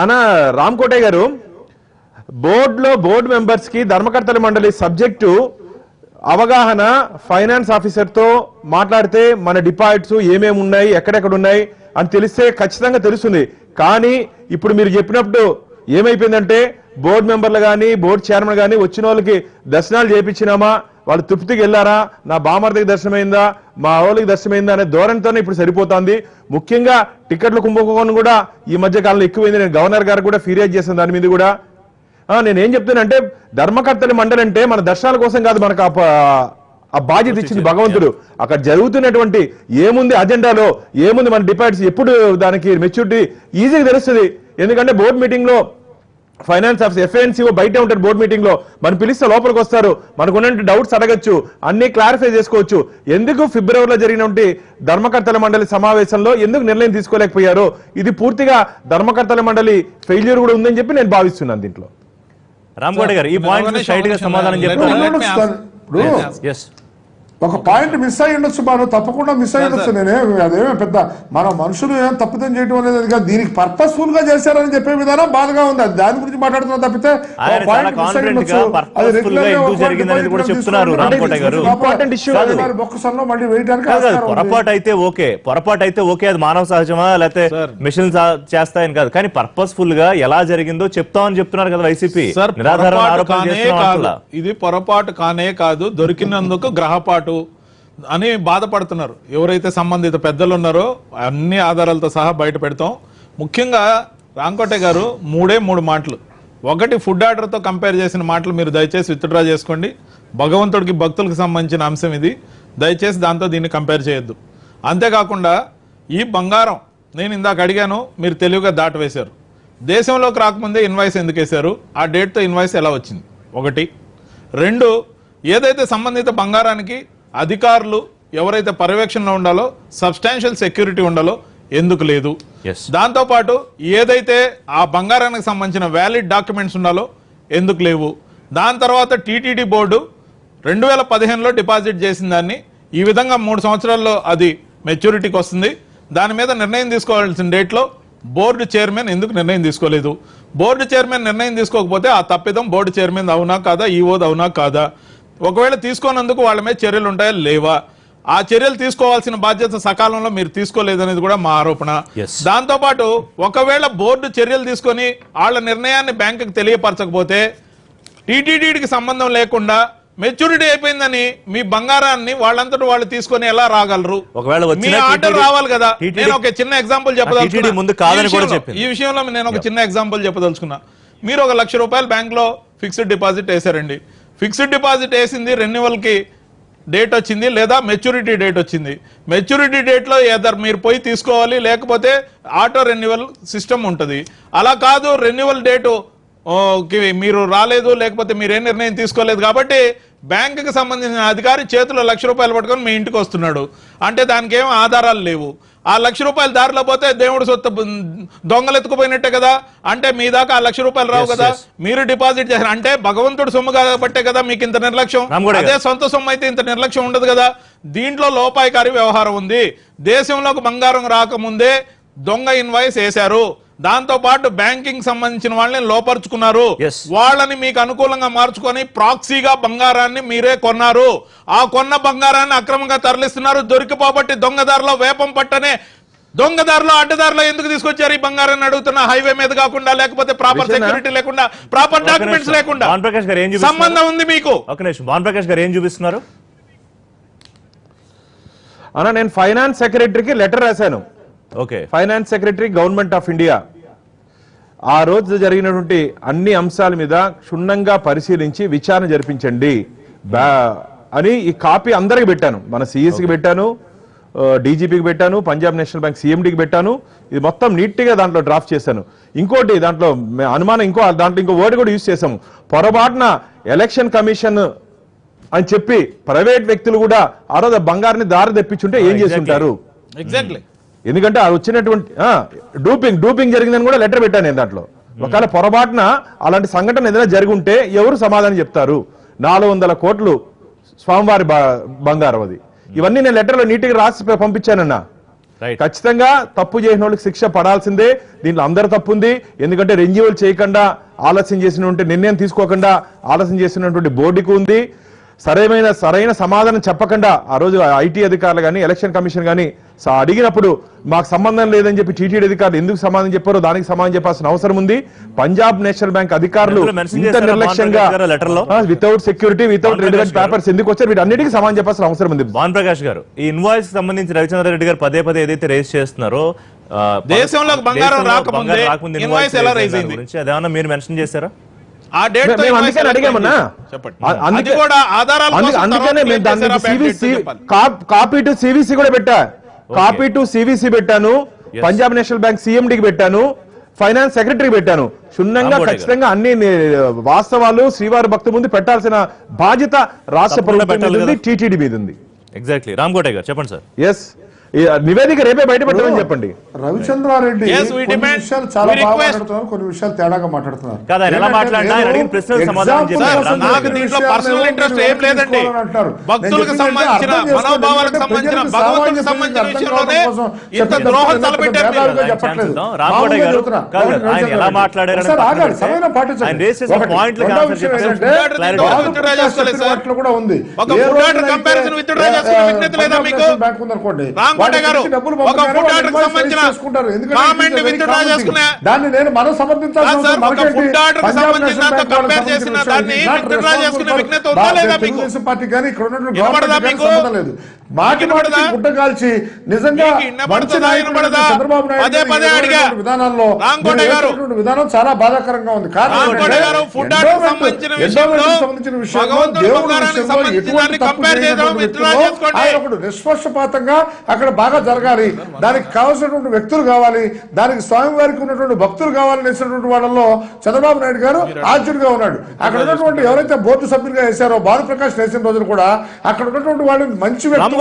అన్న రామ్ కోటయ్య గారు, బోర్డు మెంబర్స్ కి ధర్మకర్తల మండలి సబ్జెక్టు అవగాహన ఫైనాన్స్ ఆఫీసర్ తో మాట్లాడితే మన డిపాజిట్స్ ఏమేమి ఉన్నాయి, ఎక్కడెక్కడ ఉన్నాయి అని తెలిస్తే ఖచ్చితంగా తెలుస్తుంది. కానీ ఇప్పుడు మీరు చెప్పినప్పుడు ఏమైపోయిందంటే బోర్డు మెంబర్లు కానీ బోర్డు చైర్మన్ కానీ వచ్చిన వాళ్ళకి దర్శనాలు చేయించినామా, వాళ్ళు తృప్తికి వెళ్ళారా, నా బామర్దికి దర్శనమైందా, మా వాళ్ళకి దర్శనమైందా అనే ధోరణితోనే ఇప్పుడు సరిపోతుంది. ముఖ్యంగా టికెట్ల కుంభకోణం కూడా ఈ మధ్య కాలంలో ఎక్కువైంది. నేను గవర్నర్ గారు కూడా ఫిర్యాదు చేశాను దాని మీద కూడా. నేనేం చెప్తానంటే ధర్మకర్తల మండలి అంటే మన దర్శనాల కోసం కాదు, మనకు ఆ బాధ్యత ఇచ్చింది భగవంతుడు. అక్కడ జరుగుతున్నటువంటి ఏముంది అజెండాలో, ఏముంది మన డిపాజిట్స్, ఎప్పుడు దానికి మెచ్యూరిటీ ఈజీగా తెలుస్తుంది. ఎందుకంటే బోర్డు మీటింగ్ లో ఫైనాన్స్ ఆఫీసర్ ఎఫ్ఐఎన్సీఓ బయట ఉంటారు. బోర్డు మీటింగ్ లో మనం పిలిస్తే లోపలికి వస్తారు, మనకు ఉన్న డౌట్స్ అడగచ్చు, అన్ని క్లారిఫై చేసుకోవచ్చు. ఎందుకు ఫిబ్రవరిలో జరిగినటువంటి ధర్మకర్తల మండలి సమావేశంలో ఎందుకు నిర్ణయం తీసుకోలేకపోయారో, ఇది పూర్తిగా ధర్మకర్తల మండలి ఫెయిల్యూర్ కూడా ఉందని చెప్పి నేను భావిస్తున్నాను. దీంట్లో రామ్ కోటయ్య గారు ఈ పాయింట్ స్ట్రైట్ గా సమాధానం చెప్పారు. ఒక పాయింట్ మిస్ అయ్యి ఉండొచ్చు బాను, తప్పకుండా మిస్ అయ్యి ఉండొచ్చు. అదేమే పెద్ద మన మనుషులు ఏం తప్పిదం చేయడం అనేది కాదు, దీనికి పర్పస్ఫుల్ గా చేశారని చెప్పే విధానం బాధగా ఉంది. అది దాని గురించి మాట్లాడుతున్నా తప్పితే మళ్ళీ వేయడానికి పొరపాటు అయితే ఓకే, అది మానవ సహజమా లేకపోతే మిషన్ చేస్తాయని కాదు, కానీ పర్పస్ఫుల్ గా ఎలా జరిగిందో చెప్తామని చెప్తున్నారు కదా వైసీపీ. ఇది పొరపాటు కానే కాదు, దొరికినందుకు గ్రహపాటు అని బాధపడుతున్నారు ఎవరైతే సంబంధిత పెద్దలు ఉన్నారో. అన్ని ఆధారాలతో సహా బయట పెడతాం. ముఖ్యంగా రాంకోటే గారు 3 మాటలు, ఒకటి ఫుడ్ ఆర్డర్తో కంపేర్ చేసిన మాటలు మీరు దయచేసి విత్డ్రా చేసుకోండి. భగవంతుడికి భక్తులకు సంబంధించిన అంశం ఇది, దయచేసి దాంతో దీన్ని కంపేర్ చేయొద్దు. అంతేకాకుండా ఈ బంగారం నేను ఇందాక అడిగాను, మీరు తెలివిగా దాటవేశారు. దేశంలోకి రాకముందే ఇన్వాయిస్ ఎందుకు వేశారు, ఆ డేట్తో ఇన్వాయిస్ ఎలా వచ్చింది? 1. 2, ఏదైతే సంబంధిత బంగారానికి అధికారులు ఎవరైతే పర్యవేక్షణలో ఉండాలో సబ్స్టాన్షియల్ సెక్యూరిటీ ఉండాలో ఎందుకు లేదు? దాంతోపాటు ఏదైతే ఆ బంగారానికి సంబంధించిన వ్యాలిడ్ డాక్యుమెంట్స్ ఉండాలో ఎందుకు లేవు? దాని తర్వాత టీటీడీ బోర్డు 2015లో డిపాజిట్ చేసిన దాన్ని ఈ విధంగా 3 సంవత్సరాల్లో అది మెచ్యూరిటీకి వస్తుంది. దాని మీద నిర్ణయం తీసుకోవాల్సిన డేట్లో బోర్డు చైర్మన్ ఎందుకు నిర్ణయం తీసుకోలేదు? బోర్డు చైర్మన్ నిర్ణయం తీసుకోకపోతే ఆ తప్పిదం బోర్డు చైర్మన్ అవునా కాదా, ఈఓది అవునా కాదా? ఒకవేళ తీసుకోనందుకు వాళ్ళ మీద చర్యలు ఉంటాయా లేవా? ఆ చర్యలు తీసుకోవాల్సిన బాధ్యత సకాలంలో మీరు తీసుకోలేదనేది కూడా మా ఆరోపణ. దాంతోపాటు ఒకవేళ బోర్డు చర్యలు తీసుకొని వాళ్ళ నిర్ణయాన్ని బ్యాంకుకి తెలియపరచకపోతే టీటీడీకి సంబంధం లేకుండా మెచ్యూరిటీ అయిపోయిందని మీ బంగారాన్ని వాళ్ళంతటి వాళ్ళు తీసుకొని ఎలా రాగలరు? మీ ఆర్డర్ రావాలి కదా. నేను ఒక చిన్న ఎగ్జాంపుల్ చెప్పదలుచుకున్నా. ఈ విషయంలో నేను ఒక చిన్న ఎగ్జాంపుల్ చెప్పదలుచుకున్నా. మీరు 1 లక్ష రూపాయలు బ్యాంక్ లో ఫిక్స్డ్ డిపాజిట్ వేశారండి. ఫిక్స్డ్ డిపాజిట్ వేసింది రెన్యువల్ కి డేట్ వచ్చింది లేదా మెచ్యూరిటీ డేట్ వచ్చింది. మెచ్యూరిటీ డేట్లో ఏదర్ మీరు పోయి తీసుకోవాలి, లేకపోతే ఆటో రెన్యువల్ సిస్టమ్ ఉంటుంది. అలా కాదు, రెన్యువల్ డేటు మీరు రాలేదు, లేకపోతే మీరేం నిర్ణయం తీసుకోలేదు కాబట్టి బ్యాంకుకి సంబంధించిన అధికారి చేతిలో ₹1,00,000 పట్టుకొని మీ ఇంటికి వస్తున్నాడు అంటే దానికి ఏం ఆధారాలు లేవు. ఆ ₹1,00,000 దారిలో పోతే దేవుడు సొత్తు దొంగలు ఎత్తుకుపోయినట్టే కదా. అంటే మీ దాకా ఆ ₹1,00,000 రావు కదా, మీరు డిపాజిట్ చేశారు అంటే భగవంతుడు సొమ్ము కాబట్టే కదా మీకు ఇంత నిర్లక్ష్యం. అదే సొంత సొమ్ము అయితే ఇంత నిర్లక్ష్యం ఉండదు కదా. దీంట్లో లోపాయికారి వ్యవహారం ఉంది. దేశంలోకి బంగారం రాకముందే దొంగ ఇన్వాయిస్ వేశారు, దాంతో పాటు బ్యాంకింగ్ సంబంధించిన వాళ్ళని లోపరుచుకున్నారు. వాళ్ళని మీకు అనుకూలంగా మార్చుకొని ప్రాక్సీగా బంగారాన్ని మీరే కొన్నారు. ఆ కొన్న బంగారాన్ని అక్రమంగా తరలిస్తున్నారు. దొరికిపోబట్టి దొంగదారిలో వేపం పట్టనే దొంగదారిలో అడ్డదారిలో ఎందుకు తీసుకొచ్చారు ఈ బంగారాన్ని అడుగుతున్నా. హైవే మీద కాకుండా, లేకపోతే ప్రాపర్ సెక్యూరిటీ లేకుండా, ప్రాపర్ డాక్యుమెంట్స్ లేకుండా సంబంధం ఉంది మీకు. ఒక నిమిషం, భాను ప్రకాష్ గారు ఏం చూపిస్తున్నారు అన్న? నేను ఫైనాన్స్ సెక్రటరీకి లెటర్ రాశాను. Okay, finance secretary government of India ఆ రోజు జరిగినటువంటి అన్ని అంశాల మీద క్షుణ్ణంగా పరిశీలించి విచారణ జరిపించండి అని ఈ కాపీ అందరికి పెట్టాను. మన సిఎస్కి పెట్టాను, డీజీపీకి పెట్టాను, పంజాబ్ నేషనల్ బ్యాంక్ సిఎండికి పెట్టాను. ఇది మొత్తం నీట్ గా దాంట్లో డ్రాఫ్ట్ చేశాను. ఇంకోటి దాంట్లో అనుమానం, దాంట్లో ఇంకో వర్డ్ కూడా యూజ్ చేశాము. పొరపాటున ఎలక్షన్ కమిషన్ అని చెప్పి ప్రైవేట్ వ్యక్తులు కూడా ఆ రోజు బంగారాన్ని దారి తెప్పించుంటే ఏం చేస్తుంటారు. ఎగ్జాక్ట్లీ, ఎందుకంటే అది వచ్చినటువంటి డూపింగ్ జరిగిందని కూడా లెటర్ పెట్టాను నేను దాంట్లో. ఒకవేళ పొరపాటున అలాంటి సంఘటన ఏదైనా జరిగి ఉంటే ఎవరు సమాధానం చెప్తారు. 400 కోట్లు స్వామివారి బంగారం అది. ఇవన్నీ నేను లెటర్లో నీట్ గా రాసి పంపించానన్నా. ఖచ్చితంగా తప్పు చేసిన వాళ్ళకి శిక్ష పడాల్సిందే. దీంట్లో అందరు తప్పు ఉంది. ఎందుకంటే రెన్యువల్ చేయకుండా ఆలస్యం చేసినటువంటి నిర్ణయం తీసుకోకుండా ఆలస్యం చేసినటువంటి బోర్డుకు ఉంది. సరైన సమాధానం చెప్పకుండా ఆ రోజు ఐటీ అధికారులు కానీ ఎలక్షన్ కమిషన్ కానీ అడిగినప్పుడు మాకు సంబంధం లేదని చెప్పి టీటీడీ అధికారులు ఎందుకు సమాధానం చెప్పారో దానికి సమాధానం చెప్పాల్సిన అవసరం ఉంది. పంజాబ్ నేషనల్ బ్యాంక్ అధికారులు ఇంత నిర్లక్ష్యంగా without security, without relevant papers ఎందుకు వచ్చారు, వీటన్నిటికీ సమాధానం చెప్పాల్సిన అవసరం ఉంది. భాను ప్రకాష్ గారు, ఈ ఇన్వాయిస్ సంబంధించి రవిచంద్ర రెడ్డి గారు పదే ఏదైతే రేస్ చేస్తున్నారో దేశంలో బంగారం రాకముందే ఇన్వాయిస్ ఎలా రైజ్ అయింది గురించి అదేమన్నా మీరు మెన్షన్ చేశారా? ఆ డేట్ అందుకని అడిగామన్నా. అందుకనే మేము దాన్ని కాపీ టు సివిసి కూడా పెట్టా. కాపీ టు సివిసి పెట్టాను, పంజాబ్ నేషనల్ బ్యాంక్ సిఎండికి పెట్టాను, ఫైనాన్స్ సెక్రటరీకి పెట్టాను. క్షుణ్ణంగా ఖచ్చితంగా అన్ని వాస్తవాలు శ్రీవారి భక్తు ముందు పెట్టాల్సిన బాధ్యత రాష్ట్ర ప్రభుత్వం మీద ఉంది, టీటీడీ మీద ఉంది. ఎగ్జాక్ట్లీ. రామ్కోటే గారు చెప్పండి సార్. ఎస్, నివేదిక రేపే బయటపెట్టమని చెప్పండి. రవిచంద్రారెడ్డి కొన్ని విషయాలు చాలా బాగా మాట్లాడుతున్నారు, కొన్ని విషయాలు తేడాగా మాట్లాడుతున్నారు. భక్తులకు సంబంధించిన మనోభావాలకు సంబంధించిన భగవంతునికి సంబంధించిన విషయంలోనే ఇంత ద్రోహం తలపెట్టారు. దాన్ని నేను మనం సమర్థించాల్సిన తెలుగుదేశం పార్టీ కానీ ఇక్కడ సంబంధం లేదు. మాటి మాటికి గుడ్డ కాల్చి నిజంగా మంచి నాయకుడు చంద్రబాబు నాయుడు విధానాల్లో విధానం చాలా బాధాకరంగా ఉంది. సంబంధించిన విషయంలో దేవుడు ఎటువంటి తప్పు చేయనప్పుడు నిష్పక్షపాతంగా అక్కడ బాగా జరగాలి, దానికి కావాల్సినటువంటి వ్యక్తులు కావాలి, దానికి స్వామివారికి ఉన్నటువంటి భక్తులు కావాలనేసినటువంటి వాళ్ళలో చంద్రబాబు నాయుడు గారు ఆద్యుడిగా ఉన్నాడు. అక్కడ ఉన్నటువంటి ఎవరైతే బోర్డు సభ్యులుగా వేశారో భానుప్రకాష్ వేసిన రోజులు కూడా అక్కడ ఉన్నటువంటి వాళ్ళు మంచి వ్యక్తులు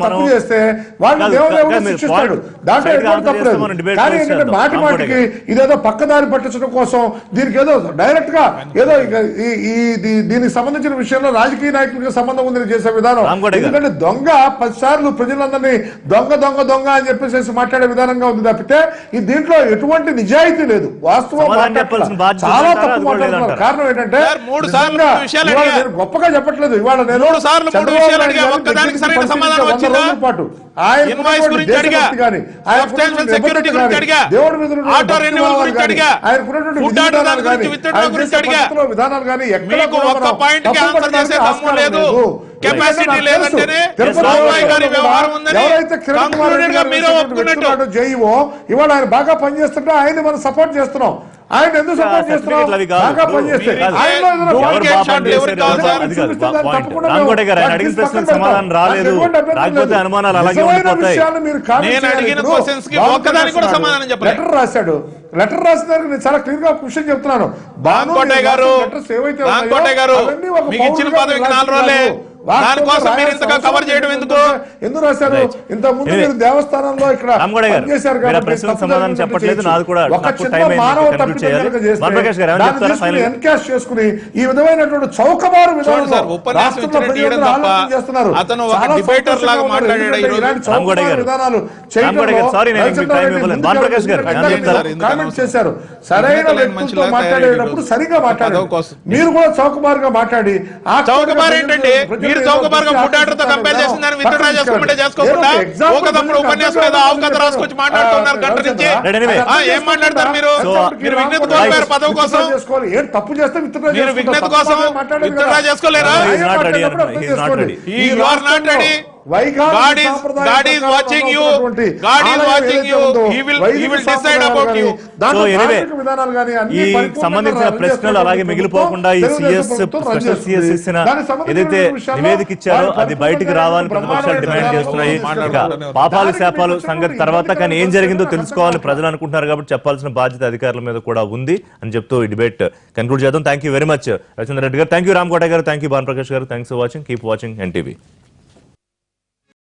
తప్పు చేస్తే వాళ్ళు దేవుడు శిక్షిస్తాడు, దాంట్లో ఎటువంటి తప్పు లేదు. కానీ ఏంటంటే మాటి మాటికి ఇదేదో పక్కదారి పట్టించడం కోసం దీనికి ఏదో డైరెక్ట్ గా ఏదో దీనికి సంబంధించిన విషయంలో రాజకీయ నాయకులకు సంబంధం ఉందని చేసే విధానం. ఎందుకంటే దొంగ 10 సార్లు ప్రజలందరినీ దొంగ దొంగ దొంగ అని చెప్పేసి మాట్లాడే విధానంగా ఉంది తప్పితే ఈ దీంట్లో ఎటువంటి నిజాయితీ లేదు. వాస్తవం చాలా తప్పు మాట్లాడుతున్నారు. కారణం ఏంటంటే గొప్పగా చెప్పట్లేదు. ఇవాళ నేను పాటు దేవుడి మీద విధానాలు కానీ ఎవరైతే కిరణ్ జైవో ఇవాళ ఆయన బాగా పనిచేస్తుంటే ఆయన్ని మనం సపోర్ట్ చేస్తున్నాం. ఆయన ఎందుకు సపోర్ట్ చేస్తున్నావు? సర్టిఫికెట్లు అవి కాదు. బాగా పనిచేస్తే కాదు. ఆయనలో ఏదైనా ఎవరు పాపం బాగా చేశాడు, పనిచేశారు, ఎవరికి కావాలి సార్? అది కాదు చూపిస్తే దాన్ని పాయింట్. తప్పకుండా రామకోట గారు ఆయన వాటిని అడిగిన పక్కన ప్రశ్నలకు సమాధానం పెడతాం. రాలేదు, ఎటువంటి అభ్యంతరం రాకపోతే లేదు. అనుమానాలు అలాగే నిజమైన ఉండిపోతాయి. విషయాన్ని మీరు కామెంట్ నేను చేయాలి. అడిగిన ఇప్పుడు questions కి బాబు ఒక్కదానికి కూడా రాశాడు. సమాధానం చెప్పలేదు. లెటర్ రాశాడు. లెటర్ రాసిన దానికి నేను చాలా క్లియర్ గా క్వశ్చన్ చెప్తున్నాను. రామకోటయ్య గారు, రామకోటయ్య గారు, మీకు ఇచ్చిన పదవికి 4 రోజులే. దానికోసం మీరు ఇంతగా కవర్ చేయడం ఎందుకు? ఎందుకు రాశారు? ఇంత ముందు Anyway, మీరు దేవస్థానంలో ఇక్కడ రామకోటయ్య గారు, పనిచేశారు మీరు ఆ కాబట్టి ప్రశ్నకు తప్పు సమాధానం జరిగినట్టు చెప్పట్లేదు, చేయొచ్చు. నాది కూడా ఒక నాకు చిన్న టైం అయింది, మానవ conclude తప్పిదం చేయాలి. కనుక చేస్తే భానుప్రకాష్ గారు ఏమని దాన్ని చెప్తారా తీసుకుని final గా? ఎన్కాష్ చేసుకుని ఈ విధమైనటువంటి చౌకబారు విధానంలో సార్, ఉపన్యాసం రాష్ట్రంలో ఇచ్చినట్టు ప్రజలందరూ ఇవ్వడం తప్ప ఆలోచన చేస్తున్నారు. అతను ఒక చాలా debater లాగా సంతోషంగా ఉన్నారు. మాట్లాడాడు ఎందుకంటే ఈరోజు. ఇలాంటి రామకోటయ్య చౌకబారు గారు. విధానాలు రామకోటయ్య గారు, sorry, నేను మీకు time ఇవ్వలేను. భానుప్రకాష్ గారు, ఏమని చెప్తారా? కామెంట్ చేశారు. సరైన వ్యక్తులతో మాట్లాడేటప్పుడు సరిగా మాట్లాడారు. పదవి కోసం. మీరు కూడా చౌకబారుగా మాట్లాడి ఆ చౌకబారు ఏంటండి? మీరు చౌకబారుగా ఫుడ్ ఆర్డర్తో కంపేర్ చేసిన దాన్ని విత్డ్రా చేసుకోమంటే చేసుకోకుండా ఒకప్పుడు ఉపన్యాసం మీద ఆవు కథ రాసుకొచ్చి మాట్లాడుతున్నారు గంట నుంచి. ఏం మాట్లాడతారు మీరు? మీరు విజ్ఞత కోల్పోయారు పదవి కోసం. ఏం తప్పు చేస్తే మీరు విజ్ఞత కోసం withdraw చేసుకోలేరా? He is not ready, he is not ready. You are not ready. God is watching you. God is watching you. He will decide about you. So anyway, ఈ సంబంధించిన ప్రశ్నలు అలాగే మిగిలిపోకుండా ఈ స్పెషల్ సిఎస్ ఇచ్చిన ఏదైతే నివేదిక ఇచ్చారో అది బయటికి రావాలని ప్రతిపక్షాలు డిమాండ్ చేస్తున్నాయి. ఇక పాపాలు శాపాలు సంగతి తర్వాత, కానీ ఏం జరిగిందో తెలుసుకోవాలని ప్రజలు అనుకుంటున్నారు కాబట్టి చెప్పాల్సిన బాధ్యత అధికారుల మీద కూడా ఉంది అని చెప్తూ ఈ డిబేట్ కన్క్లూడ్ చేద్దాం. Thank you very much Ravichandra Reddy గారు, థ్యాంక్ యూ రామకోట గారు, థ్యాంక్ యూ భానుప్రకాష్ గారు, thanks for watching, keep watching NTV.